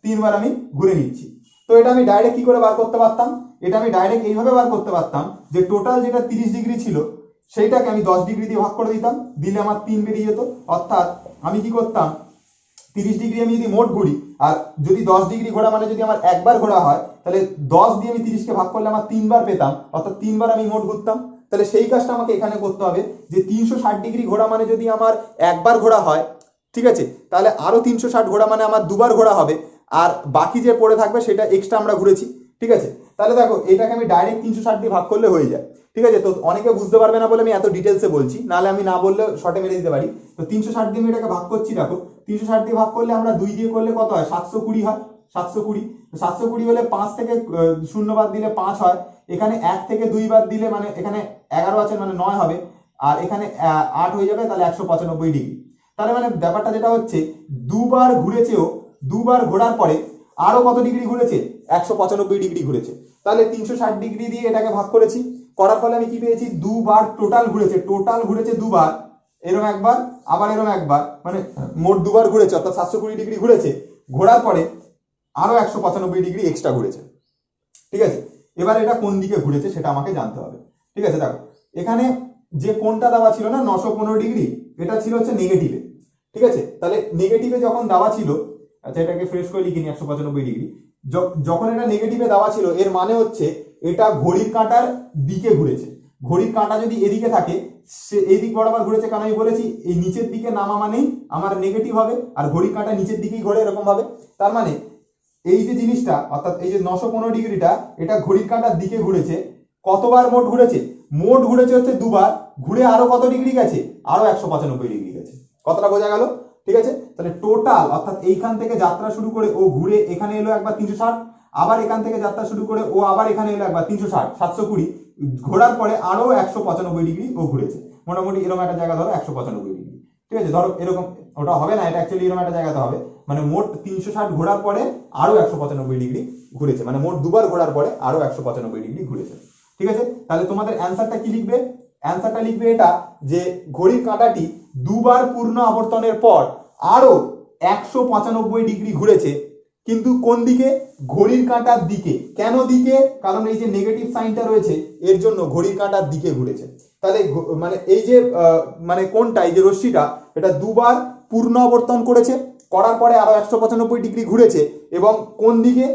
Speaker 1: তিনবার আমি ঘুরে নিচ্ছি। তো এটা আমি ডাইরেক্ট কি করে বার করতে পারতাম, এটা আমি ডাইরেক্ট এইভাবে বার করতে পারতাম যে টোটাল যেটা 30 ডিগ্রি ছিল সেইটাকে আমি 10 ডিগ্রি দিয়ে ভাগ করে দিতাম, দিলে আমার 3 বেরিয়ে যেত। অর্থাৎ আমি কি করতাম, 30 ডিগ্রি আমি যদি মোট ঘুরি, আর যদি 10 ডিগ্রি ঘোরা মানে যদি আমার একবার ঘোরা হয়, তাহলে 10 দিয়ে আমি 30 কে ভাগ করলে আমার 3 বার পেতাম, অর্থাৎ 3 বার আমি মোট ঘুরতাম। তাহলে সেই কাজটা আমাকে এখানে করতে হবে যে 360 ডিগ্রি ঘোরা মানে যদি আমার একবার ঘোরা হয়, ঠিক আছে, তাহলে আরো 360 ঘোরা মানে আমার দুবার ঘোরা হবে, আর বাকি যে পড়ে থাকবে সেটা এক্সট্রা আমরা ঘুরেছি, ঠিক আছে। তাহলে দেখো এটাকে আমি ডাইরেক্ট 360 দিয়ে ভাগ করলে হয়ে যায়, ঠিক আছে। তো অনেকে বুঝতে পারবে না বলে আমি এত ডিটেলসে বলছি, নাহলে আমি না বললে শর্টে মেরে দিতে পারি। তো 360 দিয়ে আমি এটাকে ভাগ করছি, দেখো 360 দিয়ে ভাগ করলে আমরা 2 দিয়ে করলে কত হয়, 720 হয়, 720। 720 হলে 5 থেকে 0 বাদ দিলে 5 হয়, এখানে 1 থেকে 2 বাদ দিলে মানে এখানে 11 আছে মানে 9 হবে, আর এখানে 8 হয়ে যাবে, তাহলে 195 ডিগ্রি। তাহলে মানে ব্যাপারটা যেটা হচ্ছে, দুবার ঘুরেছেও, দুবার ঘোরার পরে আরো কত ডিগ্রি ঘুরেছে, 195 ডিগ্রি ঘুরেছে। তাহলে 360 ডিগ্রি দিয়ে এটাকে ভাগ করেছি, করার ফলে আমি কি পেয়েছি, দুবার টোটাল ঘুরেছে দুবার, এরকম একবার আবার এরকম একবার, মানে মোট দুবার ঘুরেছে, অর্থাৎ 720 ডিগ্রি ঘুরেছে। ঘোরার পরে আরো 195 ডিগ্রি এক্সট্রা ঘুরেছে, ঠিক আছে। এবার এটা কোন দিকে ঘুরেছে সেটা আমাকে জানতে হবে, ঠিক আছে। দেখো এখানে যে কোণটা দেওয়া ছিল না 915 ডিগ্রি, এটা ছিল হচ্ছে নেগেটিভে, ঠিক আছে। তাহলে নেগেটিভে যখন দেওয়া ছিল, আচ্ছা এটাকে ফ্রেশ করে লিখিনি, 195 ডিগ্রি যখন এটা নেগেটিভে দেওয়া ছিল, এর মানে হচ্ছে এটা ঘড়ির কাঁটার দিকে ঘুরেছে। ঘড়ির কাঁটা যদি এদিকে থাকে, সে এই দিক বরাবর ঘুরেছে, কারণ আমি বলেছি এই নিচের দিকে নামা মানেই আমার নেগেটিভ হবে, আর ঘড়ির কাঁটা নিচের দিকেই ঘোরে এরকম ভাবে। তার মানে এই যে জিনিসটা, অর্থাৎ এই যে 915 ডিগ্রিটা, এটা ঘড়ির কাঁটার দিকে ঘুরেছে। কতবার মোট ঘুরেছে, মোট ঘুরেছে হচ্ছে দুবার, ঘুরে আরো কত ডিগ্রি গেছে, আরো 195 ডিগ্রি গেছে। কতটা বোঝা গেল, ঠিক আছে। তাহলে টোটাল, অর্থাৎ এইখান থেকে যাত্রা শুরু করে ও ঘুরে এখানে এলো একবার 360, আবার এখান থেকে যাত্রা শুরু করে ও আবার এখানে এলো একবার 360, 720 ঘোরার পরে আরো 195 ডিগ্রি ও ঘুরেছে। মোটামুটি এরকম একটা জায়গা ধরো 195 ডিগ্রি, ঠিক আছে। ধরো এরকম, ওটা হবে না, এটা অ্যাকচুয়ালি এরকম একটা জায়গাতে হবে, মানে মোট 360 ঘোরার পরে আরো 195 ডিগ্রি ঘুরেছে, মানে মোট দুবার ঘোরার পরে আরো 195 ডিগ্রি ঘুরেছে, ঠিক আছে। তাহলে তোমাদের অ্যান্সারটা কি লিখবে, অ্যান্সারটা লিখবে এটা যে ঘড়ির কাঁটাটি দুবার পূর্ণ আবর্তনের পর আরো 195 ডিগ্রি ঘুরেছে, কিন্তু কোন দিকে, ঘড়ির কাঁটার দিকে। কেন দিকে, কারণ এই যে নেগেটিভ সাইনটা রয়েছে এর জন্য ঘড়ির কাঁটার দিকে ঘুরেছে। তাহলে মানে এই যে মানে কোনটা, এই যে রশ্মিটা, এটা দুবার পূর্ণ আবর্তন করেছে, করার পরে আরো 195 ডিগ্রি ঘুরেছে, এবং কোন দিকে,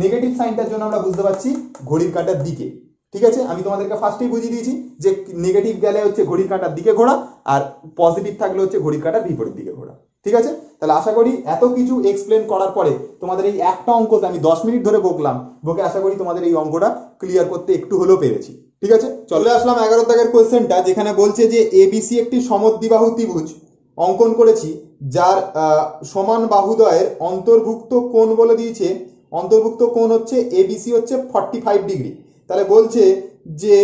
Speaker 1: নেগেটিভ সাইনটার জন্য আমরা বুঝতে পারছি ঘড়ির কাঁটার দিকে, ঠিক আছে। আমি তোমাদেরকে ফার্স্টেই বুঝিয়ে দিয়েছি যে নেগেটিভ গেলে হচ্ছে ঘড়ির কাঁটার দিকে ঘোরা, আর পজিটিভ থাকলে হচ্ছে ঘড়ির কাঁটার বিপরীত দিকে ঘোরা, ঠিক আছে। তাহলে আশা করি এত কিছু এক্সপ্লেন করার পরে তোমাদের এই একটা অঙ্কতে আমি 10 মিনিট ধরে বকে আশা করি তোমাদের এই অঙ্কটা ক্লিয়ার করতে একটু হলেও পেরেছি, ঠিক আছে। চলে আসলাম 11 দাগের কোয়েশ্চেনটা, যেখানে বলছে যে এবিসি একটি সমদ্বিবাহু ত্রিভুজ অঙ্কন করেছি, যার সমান বাহুদ্বয়ের অন্তর্ভুক্ত কোণ বলে দিয়েছে, অন্তর্ভুক্ত কোণ হচ্ছে এবিসি হচ্ছে 45 ডিগ্রি। তাহলে বলছে যে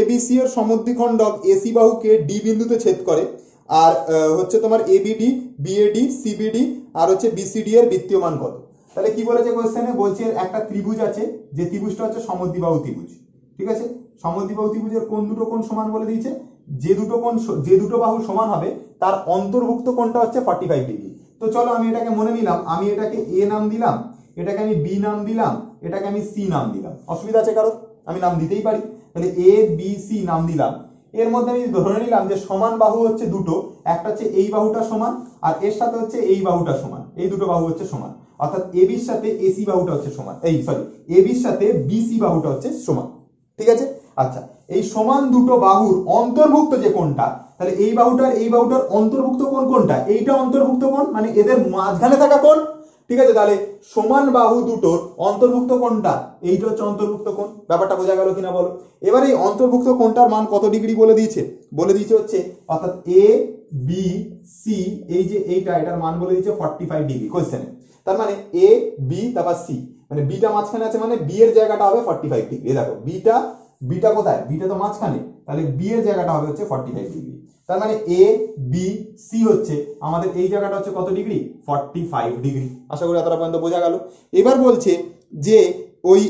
Speaker 1: এবিসি এর সমদ্বিখণ্ডক এসি বাহুকে ডি বিন্দুতে ছেদ করে, আর হচ্ছে তোমার এবিডি, বিএডি, সিবিডি আর হচ্ছে বিসিডি এর বৃত্তীয় মান কত। তাহলে কি বলেছে কোশ্চেনে, বলছে একটা ত্রিভুজ আছে, যে ত্রিভুজটা হচ্ছে সমদ্বিবাহু ত্রিভুজ, ঠিক আছে। সমদ্বিবাহু ত্রিভুজের কোন দুটো কোণ সমান বলে দিয়েছে, যে দুটো বাহু সমান হবে তার অন্তর্ভুক্ত কোণটা হচ্ছে 45 ডিগ্রি। তো চলো আমি এটাকে মনে নিলাম, আমি এটাকে এ নাম দিলাম, এটাকে আমি বি নাম দিলাম, এটাকে আমি সি নাম দিলাম। অসুবিধা আছে কারো, আমি নাম দিতেই পারি। তাহলে এ বি সি নাম দিলাম। এর মধ্যে আমি ধরে নিলাম যে সমান বাহু হচ্ছে দুটো, একটা হচ্ছে এই বাহুটা সমান, আর এর সাথে হচ্ছে এই বাহুটা সমান, এই দুটো বাহু হচ্ছে সমান, অর্থাৎ এবির সাথে এসি বাহুটা হচ্ছে সমান, এবির সাথে বিসি বাহুটা হচ্ছে সমান, ঠিক আছে। আচ্ছা, এই সমান দুটো বাহুর অন্তর্ভুক্ত যে কোণটা, তাহলে এই বাহুটার অন্তর্ভুক্ত কোণ কোনটা, এইটা অন্তর্ভুক্ত কোণ, মানে এদের মাঝখানে থাকা কোণ, ঠিক আছে। তাহলে সমান বাহু দুটোর অন্তর্ভুক্ত কোণটা, এইটা হচ্ছে অন্তর্ভুক্ত কোণ। ব্যাপারটা বোঝা গেল কিনা বলো। এবার এই অন্তর্ভুক্ত কোণটার মান কত ডিগ্রি বলে দিয়েছে হচ্ছে, অর্থাৎ এ বি সি, এই যে এটার মান বলে দিয়েছে 45 ডিগ্রি কোশ্চেনে। তার মানে এ বি তারপর সি, মানে বিটা মাঝখানে আছে, মানে বি এর জায়গাটা হবে 45 ডিগ্রি। দেখো বিটা কোথায়, বিটা তো মাঝখানে, তাহলে বি এর জায়গাটা হবে হচ্ছে 45 ডিগ্রি। তার মানে এ বি সি হচ্ছে আমাদের এই জায়গাটা হচ্ছে কত ডিগ্রি, 45 ডিগ্রি। আশা করি এতটা পর্যন্ত বোঝা গেল। এবার বলছে যে ওই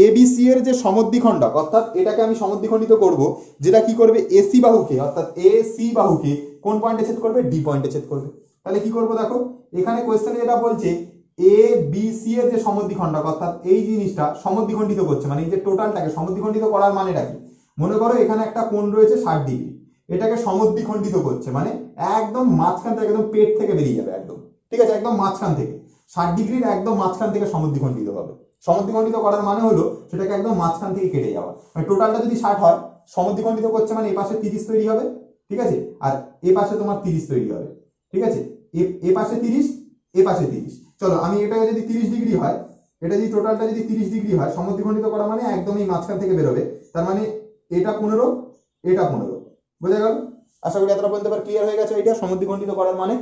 Speaker 1: এবিসি এর যে সমদ্বিখণ্ডক, অর্থাৎ এটাকে আমি সমদ্বিখণ্ডিত করব, যেটা কি করবে, এসি বাহুকে, অর্থাৎ এসি বাহুকে কোন পয়েন্টে ছেদ করবে, ডি পয়েন্টে ছেদ করবে। তাহলে কি করব, দেখো এখানে কোশ্চেনে যেটা বলছে এ বি সি এর যে সমদ্বিখণ্ডক, অর্থাৎ এই জিনিসটা সমদ্বিখণ্ডিত করছে, মানে এই যে টোটালটাকে সমদ্বিখণ্ডিত করার মানেটা কি, মনে করো এখানে একটা কোণ রয়েছে 60 ডিগ্রি, এটাকে সমদ্বিখণ্ডিত করছে, মানে একদম মাঝখান থেকে, একদম পেট থেকে বেরিয়ে যাবে একদম, ঠিক আছে, একদম মাঝখান থেকে 60 ডিগ্রির একদম মাঝখান থেকে সমদ্বিখণ্ডিত হবে। সমদ্বিখণ্ডিত করার মানে হলো সেটাকে একদম মাঝখান থেকে কেটে যাওয়া, মানে টোটালটা যদি 60 হয়, সমদ্বিখণ্ডিত করছে মানে এই পাশে 30 তৈরি হবে, ঠিক আছে, আর এ পাশে তোমার 30 তৈরি হবে, ঠিক আছে, এ পাশে 30, এ পাশে 30। চলো আমি এটা যদি 30 ডিগ্রি হয়, এটা যদি টোটালটা যদি 30 ডিগ্রি হয়, সমদ্বিখণ্ডিত করা মানে একদম এই মাঝখান থেকে বেরোবে, তার মানে এটা 15, এটা 15, বোঝা গেল? আশা করি এতটা পর্যন্ত ক্লিয়ার হয়ে গেছে এটা সমদ্বিখণ্ডিত করার মানে।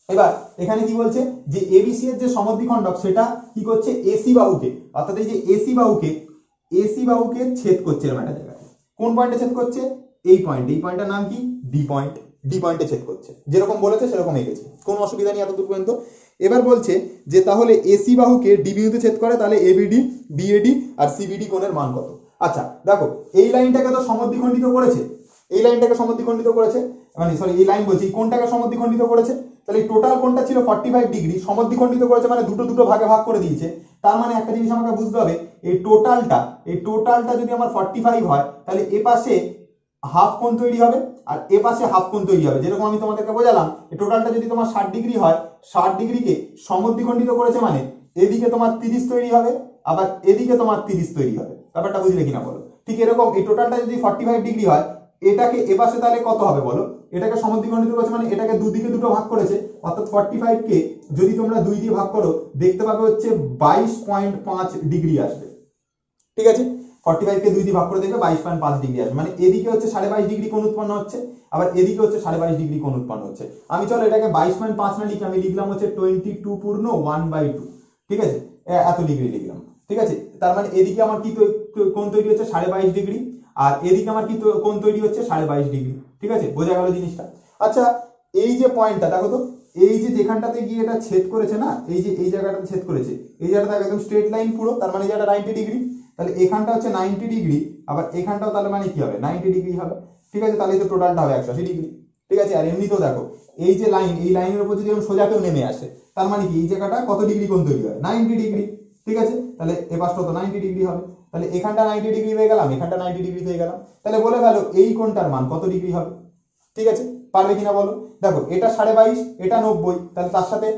Speaker 1: এবার এখানে কি বলছে যে এবিসি এর যে সমদ্বিখণ্ডক সেটা কি করছে, এসি বাহুকে, অর্থাৎ এই যে এসি বাহুকে ছেদ করছে এরকম একটা জায়গায়। কোন পয়েন্টে ছেদ করছে? এই পয়েন্টে। এই পয়েন্টের নাম কি? D point. ডি পয়েন্টে ছেদ করছে, যেরকম বলেছে সেরকম এঁকেছে, কোনো অসুবিধা নেই এতদূর পর্যন্ত। এবার বলছে যে তাহলে এসি বাহুকে ডি বিন্দুতে ছেদ করে, তাহলে এবিডি, বিএডি আর সিবিডি কোণের মান কত? আচ্ছা দেখো, এই লাইনটাকে তো সমদ্বিখণ্ডিত করেছে, এই লাইনটাকে সমদ্বিখণ্ডিত করেছে, মানে সরি এই লাইন বলছি, কোনটাকে সমদ্বিখণ্ডিত করেছে? তাহলে টোটাল কোণটা ছিল 45 ডিগ্রি, সমদ্বিখণ্ডিত করেছে মানে দুটো ভাগে ভাগ করে দিয়েছে। তার মানে একটা জিনিস আমাকে বুঝতে হবে, এই টোটালটা যদি আমার 45 হয়, তাহলে এ পাশে হাফ কোণ তৈরি হবে আর এ পাশে হাফ কোণ তৈরি হবে। যেরকম আমি তোমাদেরকে বোঝালাম, এই টোটালটা যদি তোমার 60 ডিগ্রি হয়, 60 ডিগ্রিকে সমদ্বিখণ্ডিত করেছে মানে এদিকে তোমার 30 তৈরি হবে, আবার এদিকে তোমার 30 তৈরি হবে। ব্যাপারটা বুঝলে কিনা বলো? ঠিক এরকম এই টোটালটা যদি 45 ডিগ্রি হয়, এটাকে এ পাশে তাহলে কত হবে বলো? এটাকে সমদ্বিখণ্ডিত করেছে মানে এটাকে দুদিকে দুটো ভাগ করেছে, অর্থাৎ 45 কে যদি তোমরা 2 দিয়ে ভাগ করো, দেখতে পাবে হচ্ছে 22.5 ডিগ্রি আসবে, ঠিক আছে। 45 কে 2 দিয়ে ভাগ করে দেখবে 22.5 ডিগ্রি আসবে, মানে এদিকে হচ্ছে 22.5 ডিগ্রি কোণ উৎপন্ন হচ্ছে, আবার এদিকে হচ্ছে 22.5 ডিগ্রি কোণ উৎপন্ন হচ্ছে। আমি চলো এটাকে 22.5 না লিখে আমি লিখলাম হচ্ছে 22 পূর্ণ 1/2, ঠিক আছে, এত ডিগ্রি লিখলাম, ঠিক আছে। তার মানে এদিকে আমার কি কোণ তৈরি হচ্ছে 22.5 ডিগ্রি, আর এদিকে আমার কি কোণ তৈরি হচ্ছে 22.5 ডিগ্রি, ঠিক আছে, বোঝা গেল জিনিসটা? আচ্ছা এই যে পয়েন্টটা দেখো তো, এই যে যেখানটাতে গিয়ে এটা ছেদ করেছে না, এই যে এই জায়গাটাতে ছেদ করেছে, এই জায়গাটা একদম স্ট্রেট লাইন পুরো, তার মানে এই জায়গাটা 90 ডিগ্রি, তাহলে এখানটা হচ্ছে 90 ডিগ্রি, আবার এখানটাও তাহলে মানে কি হবে 90 ডিগ্রি হবে, ঠিক আছে, তাহলে এই তো টোটালটা হবে 180 ডিগ্রি, ঠিক আছে। আর এমনিতেও দেখো এই যে লাইন, এই লাইনের উপর যদি সোজা কেউ নেমে আসে, তার মানে কি এই জায়গাটা কত ডিগ্রি কোণ তৈরি হয়? 90 ডিগ্রি, ঠিক আছে, তাহলে এ পাশটা তো 90 ডিগ্রি হবে, তাহলে এখানটা 90 ডিগ্রি হয়ে গেলাম, এখানটা 90 ডিগ্রি হয়ে গেলাম, তাহলে বলে ফেলো এই কোণটার মান কত ডিগ্রি হবে? ঠিক আছে, পারবে কিনা বলো? দেখো এটা 22.5, এটা 90, তাহলে তার সাথে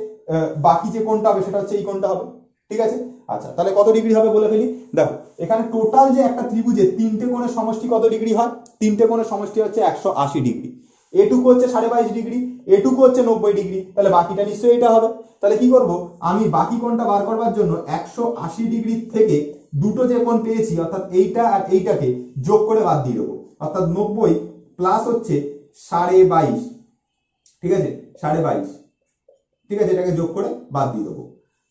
Speaker 1: বাকি যে কোণটা হবে সেটা হচ্ছে এই কোণটা হবে, ঠিক আছে। আচ্ছা তাহলে কত ডিগ্রি হবে বলে ফেলি। দেখো এখানে টোটাল যে একটা ত্রিভুজে তিনটে কোণের সমষ্টি কত ডিগ্রি হয়? তিনটে কোণের সমষ্টি হচ্ছে 180 ডিগ্রি। এটুকু হচ্ছে 22.5 ডিগ্রি, এটুকু হচ্ছে 90 ডিগ্রি, তাহলে বাকিটা নিশ্চয়ই এটা হবে। তাহলে কি করব, আমি বাকি কোণটা বার করবার জন্য 180 ডিগ্রি থেকে দুটো যে কোণ পেয়েছি, অর্থাৎ এইটা আর এইটাকে যোগ করে বাদ দিয়ে দেবো, অর্থাৎ 90 প্লাস হচ্ছে 22.5, ঠিক আছে, 22.5, ঠিক আছে, এটাকে যোগ করে বাদ দিয়ে দেবো।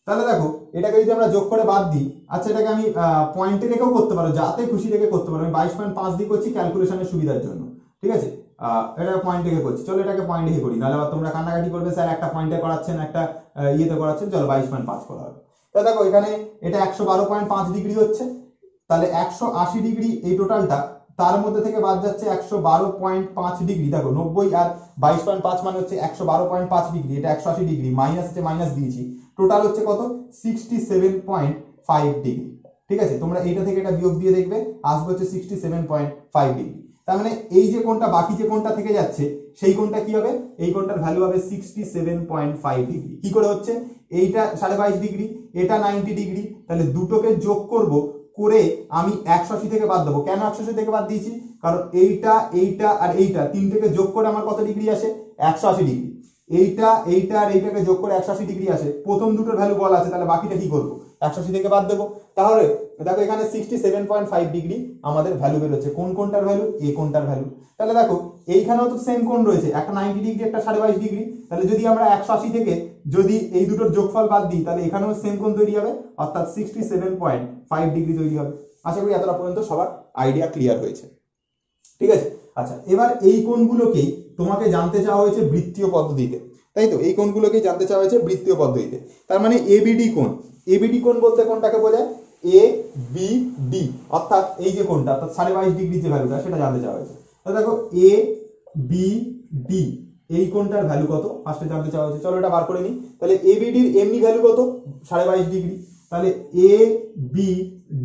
Speaker 1: তাহলে দেখো এটাকে যদি আমরা যোগ করে বাদ দিই, আচ্ছা এটাকে আমি পয়েন্টে রেখেও করতে পারো, যাতে খুশি রেখে করতে পারো, আমি 22.5 দিয়ে করছি ক্যালকুলেশনের সুবিধার জন্য, ঠিক আছে। এটা পয়েন্ট রেখে করছি, চলো এটাকে পয়েন্ট রেখে করি, নাহলে আবার তোমরা কান্নাকাটি করবে স্যার একটা পয়েন্টে করাচ্ছেন একটা ইয়েতে করাচ্ছেন, চলো 22.5 করা হবে। তাহলে দেখো এখানে এটা 112.5 ডিগ্রি হচ্ছে, তাহলে 180 ডিগ্রি এই টোটালটা, তার মধ্যে থেকে বাদ যাচ্ছে 112.5 ডিগ্রি। দেখো 90 আর 22.5 মানে হচ্ছে 112.5 ডিগ্রি, এটা 180 ডিগ্রি, মাইনাস হচ্ছে মাইনাস দিয়েছি, টোটাল হচ্ছে কত 67.5 ডিগ্রি, ঠিক আছে। তোমরা এইটা থেকে এটা বিয়োগ দিয়ে দেখবে আসবে হচ্ছে 67.5 ডিগ্রি। তার মানে এই যে কোণটা বাকি যে কোণটা থেকে যাচ্ছে সেই কোণটা কি হবে, এই কোণটার ভ্যালু হবে 67.5 ডিগ্রি। কি করে হচ্ছে, এইটা 22.5 ডিগ্রি, এটা 90 ডিগ্রি, তাহলে দুটোকে যোগ করব, করে আমি 180 থেকে বাদ দেবো। কেন 180 থেকে বাদ দিয়েছি, কারণ এইটা এইটা আর এইটা তিনটেকে যোগ করে আমার কত ডিগ্রি আসে 180 ডিগ্রি, এইটা এইটা আর এইটাকে যোগ করে 180 ডিগ্রি আসে, প্রথম দুটোর ভ্যালু বলা আছে, তাহলে বাকিটা কি করবো 180 থেকে বাদ দেবো। তাহলে দেখো এখানে 67.5 ডিগ্রি আমাদের ভ্যালু বেরোচ্ছে। কোন কোণটার ভ্যালু? এই কোণটার ভ্যালু। তাহলে দেখো এইখানেও তো সেম কোণ রয়েছে, একটা 90 ডিগ্রি একটা 22.5 ডিগ্রি, তাহলে যদি আমরা 180 থেকে যদি এই দুটোর যোগফল বাদ দিই, তাহলে এখানেও সেম কোণ তৈরি হবে, অর্থাৎ 67.5 ডিগ্রি তৈরি হবে। আশা করি এতটা পর্যন্ত সবার আইডিয়া ক্লিয়ার হয়েছে, ঠিক আছে। আচ্ছা এবার এই কোণগুলোকেই তোমাকে জানতে চাওয়া হয়েছে বৃত্তীয় পদ্ধতিতে, তাই তো, এই কোণগুলোকেই জানতে চাওয়া হয়েছে বৃত্তীয় পদ্ধতিতে। তার মানে এবিডি কোণ, এবিডি কোণ বলতে কোনটাকে বোঝায়, এ বি ডি, অর্থাৎ এই যে কোণটা, অর্থাৎ 22.5 ডিগ্রি যে ভ্যালুটা সেটা জানতে চাওয়া হয়েছে। তাহলে দেখো এ বি ডি এই কোণটার ভ্যালু কত ফার্স্টে জানতে চাওয়া হয়েছে, চলো এটা বার করে নিই। তাহলে এবিডির এমনি ভ্যালু কত 22.5 ডিগ্রি, তাহলে এ বি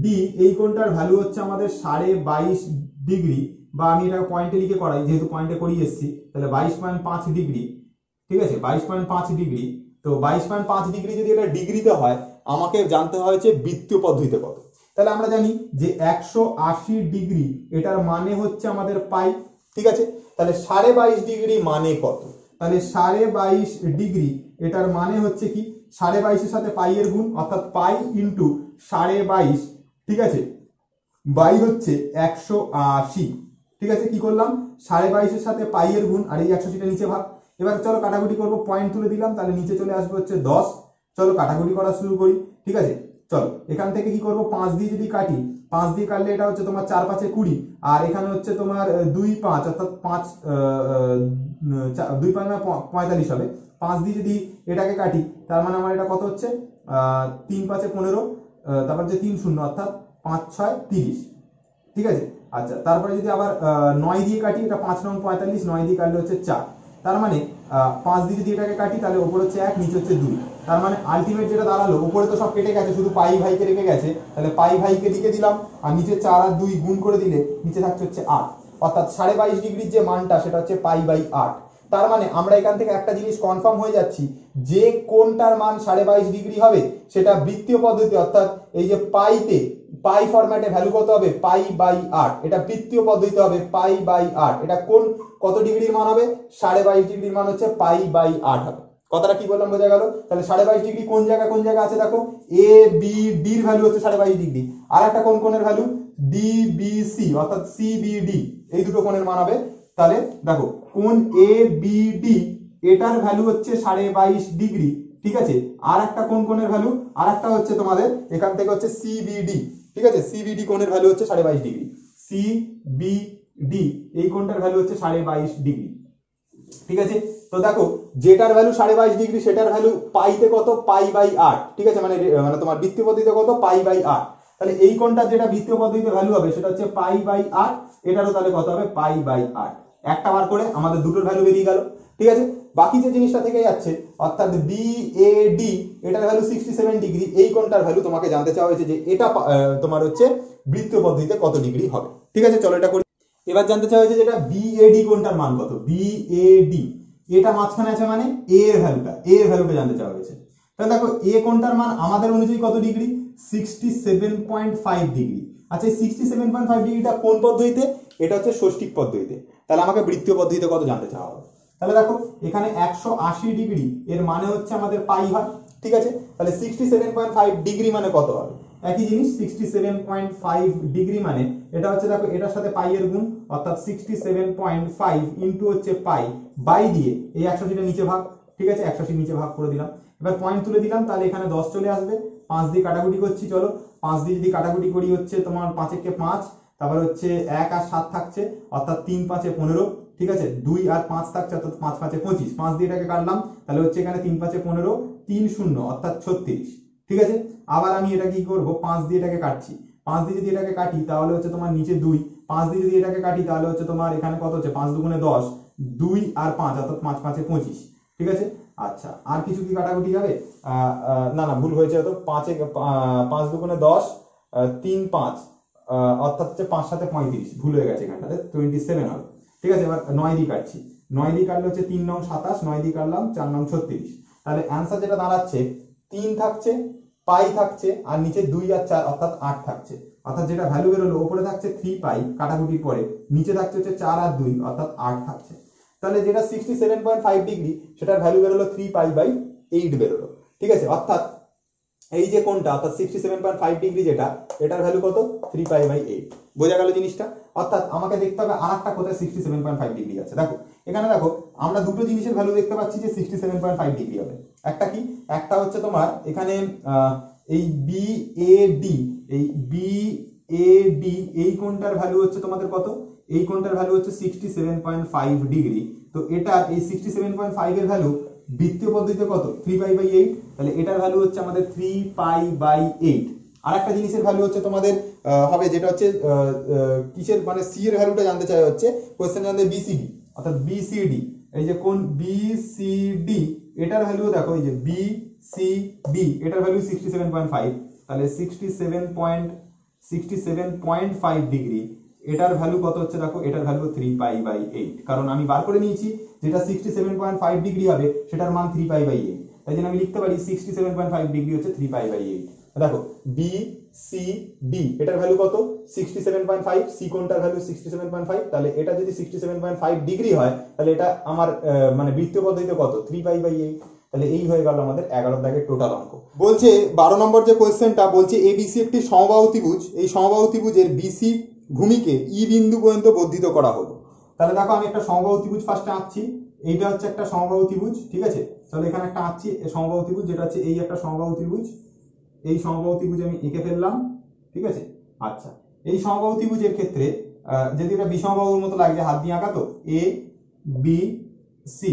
Speaker 1: ডি এই কোণটার ভ্যালু হচ্ছে আমাদের 22.5 ডিগ্রি, বা আমি এটা পয়েন্টে লিখে করাই যেহেতু পয়েন্টে করিয়ে এসেছি, তাহলে 22.5 ডিগ্রি, ঠিক আছে, 22.5 ডিগ্রি। তো 22.5 ডিগ্রি যদি এটা ডিগ্রিতে হয় আমাকে জানতে হয় যে বৃত্তীয় পদ্ধতিতে কত। তাহলে আমরা জানি যে 180 ডিগ্রি এটার মানে হচ্ছে আমাদের পাই, ঠিক আছে। তাহলে 22.5 ডিগ্রি মানে কত? তাহলে 22.5 ডিগ্রি এটার মানে হচ্ছে কি 22.5 এর সাথে পাই এর গুণ, অর্থাৎ পাই ইন্টু 22.5, ঠিক আছে, বাই হচ্ছে 180, ঠিক আছে। কি করলাম 22.5 এর সাথে পাই এর গুণ আর এই 180টা নিচে ভাগ। এবার চলো কাটাকুটি করবো, পয়েন্ট তুলে দিলাম, তাহলে নিচে চলে আসবে হচ্ছে 10। চলো কাটাকুটি করা শুরু করি, ঠিক আছে। চলো এখান থেকে কি করব, 5 দিয়ে যদি কাটি, 5 দিয়ে কাটলে এটা হচ্ছে তোমার 4 5 20, আর এখানে হচ্ছে তোমার 2 5, অর্থাৎ 5 2 5 45 হবে। 5 দিয়ে যদি এটাকে কাটি তার মানে আমার এটা কত হচ্ছে 3 5 15, তারপর যে 3 0 অর্থাৎ 5 6 30, ঠিক আছে। আচ্ছা তারপরে যদি আবার 9 দিয়ে কাটি, এটা 5 9 45, 9 দিয়ে কাটলে হচ্ছে 4, তার মানে 5 দিয়ে যদি এটাকে কাটি তাহলে উপরে হচ্ছে 1, নিচে হচ্ছে 2, তার মানে আলটিমেট যেটা দাঁড়ালো, উপরে তো সব কেটে গেছে, শুধু পাই ভাইকে রেখে গেছে, তাহলে পাই ভাইকে লিখে দিলাম, আর নিচে 4 আর 2 গুণ করে দিলে নিচে থাকছে হচ্ছে 8, অর্থাৎ 22.5 ডিগ্রির যে মানটা সেটা হচ্ছে পাই বাই 8। তার মানে আমরা এখান থেকে একটা জিনিস কনফার্ম হয়ে যাচ্ছি, যে কোনটার মান 22.5 ডিগ্রি হবে সেটা বৃত্তীয় পদ্ধতি, অর্থাৎ এই যে পাইতে পাই ফরম্যাটে ভ্যালু কত হবে পাই বাই 8, এটা বৃত্তীয় পদ্ধতিতে হবে পাই বাই 8। এটা কোন কত ডিগ্রির মান হবে 22.5 ডিগ্রির মান হচ্ছে পাই বাই 8 হবে। কথাটা কি বললাম বোঝা গেল? তাহলে 22.5 ডিগ্রি কোন জায়গা আছে দেখো, এ বি ডি এর ভ্যালু হচ্ছে 22.5 ডিগ্রি, আর একটা কোন কোণের ভ্যালু ডি বি সি, অর্থাৎ সি বি ডি, এই দুটো কোণের মান হবে। তাহলে দেখো কোণ এ বি ডি এটার ভ্যালু হচ্ছে 22.5 ডিগ্রি, ঠিক আছে। আর একটা কোন কোণের ভ্যালু, আর একটা হচ্ছে তোমাদের এখান থেকে হচ্ছে সিবিডি, ঠিক আছে, সিবিডি কোণের ভ্যালু হচ্ছে 22.5 ডিগ্রি, সিবিডি এই কোণটার ভ্যালু হচ্ছে 22.5 ডিগ্রি, ঠিক আছে। তো দেখো যেটার ভ্যালু 22.5 ডিগ্রি সেটার ভ্যালু পাইতে কত পাই বাই 8, ঠিক আছে, মানে তোমার বৃত্তীয় পদ্ধতিতে কত পাই বাই 8। তাহলে এই কোণটা যেটা বৃত্তীয় পদ্ধতিতে ভ্যালু হবে সেটা হচ্ছে পাই বাই 8, এটারও তাহলে কত হবে পাই বাই 8। একটা বার করে আমাদের দুটোর ভ্যালু বেরিয়ে গেল, ঠিক আছে। বাকি যে জিনিসটা থেকে যাচ্ছে অর্থাৎ বিএডি এটার ভ্যালু 67 ডিগ্রি, এই কোণটার ভ্যালু তোমাকে জানতে চাওয়া হয়েছে যে এটা তোমার হচ্ছে বৃত্তীয় পদ্ধতিতে কত ডিগ্রি হবে, ঠিক আছে। চলো এটা করি। এবার জানতে চাওয়া হয়েছে যেটা বিএডি কোণটার মান কত, বিএডি এটা মাঝখানে আছে মানে এ এর ভ্যালুটা জানতে চাওয়া হয়েছে। তাহলে দেখো এ কোণটার মান আমাদের অনুযায়ী কত ডিগ্রি 67.5 ডিগ্রি। আচ্ছা এই 67.5 ডিগ্রিটা কোন পদ্ধতিতে, এটা হচ্ছে ষষ্ঠিক পদ্ধতিতে। তাহলে আমাকে বৃত্তীয় পদ্ধতিতে কত জানতে চাওয়া হবে। তাহলে দেখো এখানে 180 ডিগ্রি এর মানে হচ্ছে আমাদের পাই হয়, ঠিক আছে। তাহলে 67.5 ডিগ্রি মানে কত হবে, একই জিনিস 67.5 ডিগ্রি মানে এটা হচ্ছে দেখো এটার সাথে পাই এর গুণ, অর্থাৎ 67.5 ইন্টু হচ্ছে পাই বাই দিয়ে এই 180টা নিচে ভাগ, ঠিক আছে, 180 নিচে ভাগ করে দিলাম। এবার পয়েন্ট তুলে দিলাম, তাহলে এখানে 10 চলে আসবে, 5 দিয়ে কাটাকুটি করছি, চলো 5 দিয়ে যদি কাটাকুটি করি হচ্ছে তোমার 5 একে 5, তারপর হচ্ছে 1 আর 7 থাকছে, অর্থাৎ 3 5 15, ঠিক আছে, 2 আর 5 থাকছে, অর্থাৎ 5 5 25, 5 দিয়ে এটাকে কাটলাম, তাহলে হচ্ছে এখানে 3 5 15, 3 0 অর্থাৎ 36, ঠিক আছে। আবার আমি এটা কি করব 5 দিয়ে এটাকে কাটছি, 5 দিয়ে যদি এটাকে কাটি তাহলে হচ্ছে তোমার নিচে 2, 5 দিয়ে যদি এটাকে কাটি তাহলে হচ্ছে তোমার এখানে কত হচ্ছে 5 দুগুণে 10, 2 আর 5 অর্থাৎ 5 5 25, ঠিক আছে। আচ্ছা আর কিছু কি কাটাকুটি যাবে, না না ভুল হয়েছে, তো 5 দুগুণে 10, 3 5 অর্থাৎ হচ্ছে 5 7 35, ভুল হয়ে গেছে এখানটাতে 27 হবে, ঠিক আছে। এবার 9 দিয়ে কাটছি, 9 দিয়ে কাটলে হচ্ছে 3 9 27, 9 দিয়ে কাটলাম 4 9 36, তাহলে অ্যান্সার যেটা দাঁড়াচ্ছে 3 থাকছে, পাই থাকছে, আর নিচে 2 আর 4 অর্থাৎ 8 থাকছে, অর্থাৎ যেটা ভ্যালু বেরোলো উপরে থাকছে 3 পাই কাটাকুটির পরে, নিচে থাকছে হচ্ছে 4 আর 2 অর্থাৎ 8 থাকছে। তাহলে যেটা 67.5 ডিগ্রি সেটার ভ্যালু বেরোলো 3 পাই বাই 8 বেরোলো, ঠিক আছে। অর্থাৎ এই যে কোনটা অর্থাৎ 67.5 ডিগ্রি যেটা এটার ভ্যালু কত 3 পাই বাই 8, বোঝা গেল জিনিসটা। অর্থাৎ আমাকে দেখতে হবে আরেকটা কোথায় 67.5 ডিগ্রি আছে। দেখো এখানে দেখো আমরা দুটো জিনিসের ভ্যালু দেখতে পাচ্ছি যে 67.5 ডিগ্রি হবে। একটা কি, একটা হচ্ছে তোমার এখানে এই বিএডি, এই বিএডি এই কোণটার ভ্যালু হচ্ছে তোমাদের কত, এই কোণটার ভ্যালু হচ্ছে 67.5 ডিগ্রি। তো এটা এই 67.5 এর ভ্যালু বৃত্তীয় পদ্ধতিতে কত 3 পাই বাই 8, তাহলে এটার ভ্যালু হচ্ছে আমাদের 3 পাই বাই 8। আর একটা জিনিসের ভ্যালু হচ্ছে তোমাদের হবে যেটা হচ্ছে কিসের মানে সি এর ভ্যালুটা জানতে চাই হচ্ছে কোশ্চেন জানতে বিসিডি, অর্থাৎ বিসিডি এই যে কোন বিসিডি এটার ভ্যালু দেখো এই যে বিসিডি এটার ভ্যালু 67.5, তাহলে 67.5 ডিগ্রি এটার ভ্যালু কত হচ্ছে দেখো এটার ভ্যালু 3 পাই বাই 8, কারণ আমি বার করে নিয়েছি যেটা 67.5 ডিগ্রি হবে সেটার মান 3 পাই বাই 8। তাই জন্য আমি লিখতে পারি 67.5 ডিগ্রি হচ্ছে 3π/8। দেখো বি সি ডি এটার ভ্যালু কত 67.5, সি কোণটার ভ্যালু 67.5, তাহলে এটা যদি 67.5 ডিগ্রি হয় তাহলে এটা আমার মানে বৃত্তীয় পদ্ধতিতে কত 3π/8। তাহলে এই হয়ে গেল আমাদের 11 দাগের টোটাল অঙ্ক। বলছে 12 নম্বর যে কোয়েশ্চেনটা বলছে এবিসি একটি সমবাহু ত্রিভুজ, এই সমবাহু ত্রিভুজের বিসি ভূমিকে ই বিন্দু পর্যন্ত বর্ধিত করা হলো। তাহলে দেখো আমি একটা সমবাহু ত্রিভুজ ফার্স্টে আঁকছি, এইটা হচ্ছে একটা সমবাহু ত্রিভুজ, ঠিক আছে। তাহলে এখানে একটা আঁকছি সমবাহু ত্রিভুজ, যেটা হচ্ছে এই একটা সমবাহু ত্রিভুজ, এই সমবাহু ত্রিভুজ আমি এঁকে ফেললাম, ঠিক আছে। আচ্ছা, এই সমবাহু ত্রিভুজের ক্ষেত্রে যদি এটা বিষমবাহুর মতো লাগছে, হাত দিয়ে আঁকা তো এ বি সি,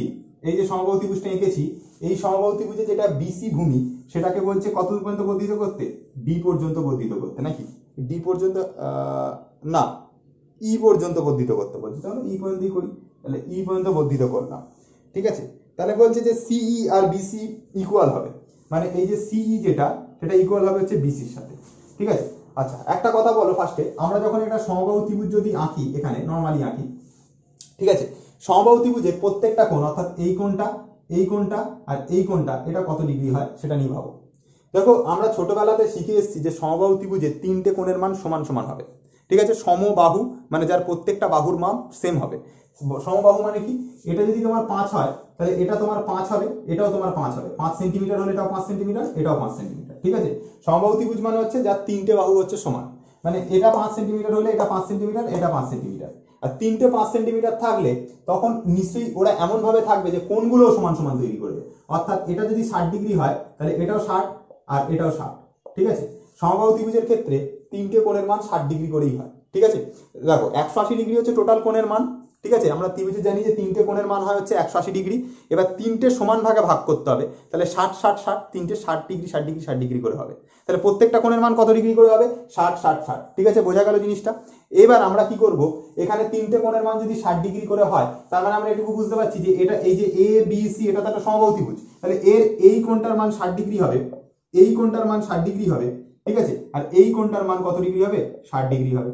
Speaker 1: এই যে সমবাহু ত্রিভুজটা এঁকেছি, এই সমবাহু ত্রিভুজে যেটা বিসি ভূমি সেটাকে বলছে কত পর্যন্ত বর্ধিত করতে, ডি পর্যন্ত বর্ধিত করতে, নাকি ডি পর্যন্ত না ই পর্যন্ত বর্ধিত করতে বলছে, তাহলে ই পর্যন্তই করি। তাহলে ই পর্যন্ত বর্ধিত করলাম, ঠিক আছে। তাহলে বলছে যে সিই আর বিসি ইকুয়াল হবে, মানে এই যে সিই যেটা সেটা ইকুয়াল হবে হচ্ছে বিসির সাথে, ঠিক আছে। আচ্ছা, একটা কথা বলো ফার্স্টে, আমরা যখন একটা সমবাহু ত্রিভুজ যদি আঁকি, এখানে নর্মালি আঁকি, ঠিক আছে, সমবাহু ত্রিভুজের প্রত্যেকটা কোণ অর্থাৎ এই কোণটা, এই কোণটা আর এই কোণটা, এটা কত ডিগ্রি হয় সেটা নিয়ে ভাবো। দেখো আমরা ছোটবেলাতে শিখে এসেছি যে সমবাহু ত্রিভুজের 3টে কোণের মান সমান সমান হবে, ঠিক আছে। সমবাহু মানে যার প্রত্যেকটা বাহুর মান সেম হবে। সমবাহু মানে কি, এটা যদি তোমার 5 হয় তাহলে এটা তোমার 5 হবে, এটাও তোমার 5 হবে, 5 সেন্টিমিটার হলে এটাও 5 সেন্টিমিটার, এটাও 5 সেন্টিমিটার, ঠিক আছে। সমবাহু ত্রিভুজ মানে হচ্ছে যার 3টে বাহু হচ্ছে সমান, মানে এটা 5 সেন্টিমিটার হলে এটা 5 সেন্টিমিটার, এটা 5 সেন্টিমিটার। আর 3টে 5 সেন্টিমিটার থাকলে তখন নিশ্চয়ই ওরা এমন ভাবে থাকবে যে কোণগুলো সমান সমান তৈরি করবে, অর্থাৎ এটা যদি 60 ডিগ্রি হয় তাহলে এটাও 60 আর এটাও 60, ঠিক আছে। সমবাহু ত্রিভুজের ক্ষেত্রে 3টে কোণের মান 60 ডিগ্রি করেই হয়, ঠিক আছে। দেখো 180 ডিগ্রি হচ্ছে টোটাল কোণের মান, ঠিক আছে। আমরা ত্রিভুজে জানি যে 3টে কোণের মান হয় হচ্ছে 180 ডিগ্রি। এবার 3টে সমান ভাগে ভাগ করতে হবে, তাহলে 60 60 60, 3টে 60 ডিগ্রি 60 ডিগ্রি 60 ডিগ্রি করে হবে। তাহলে প্রত্যেকটা কোণের মান কত ডিগ্রি করে হবে, 60 60 60, ঠিক আছে, বোঝা গেল জিনিসটা। এবার আমরা কি করব, এখানে 3টে কোণের মান যদি 60 ডিগ্রি করে হয়, তার মানে আমরা এটুকু বুঝতে পারছি যে এটা এই যে এ বি সি এটা তো একটা সমবাহু ত্রিভুজ, তাহলে এর এই কোণটার মান 60 ডিগ্রি হবে, এই কোণটার মান 60 ডিগ্রি হবে, ঠিক আছে। আর এই কোণটার মান কত ডিগ্রি হবে, 60 ডিগ্রি হবে।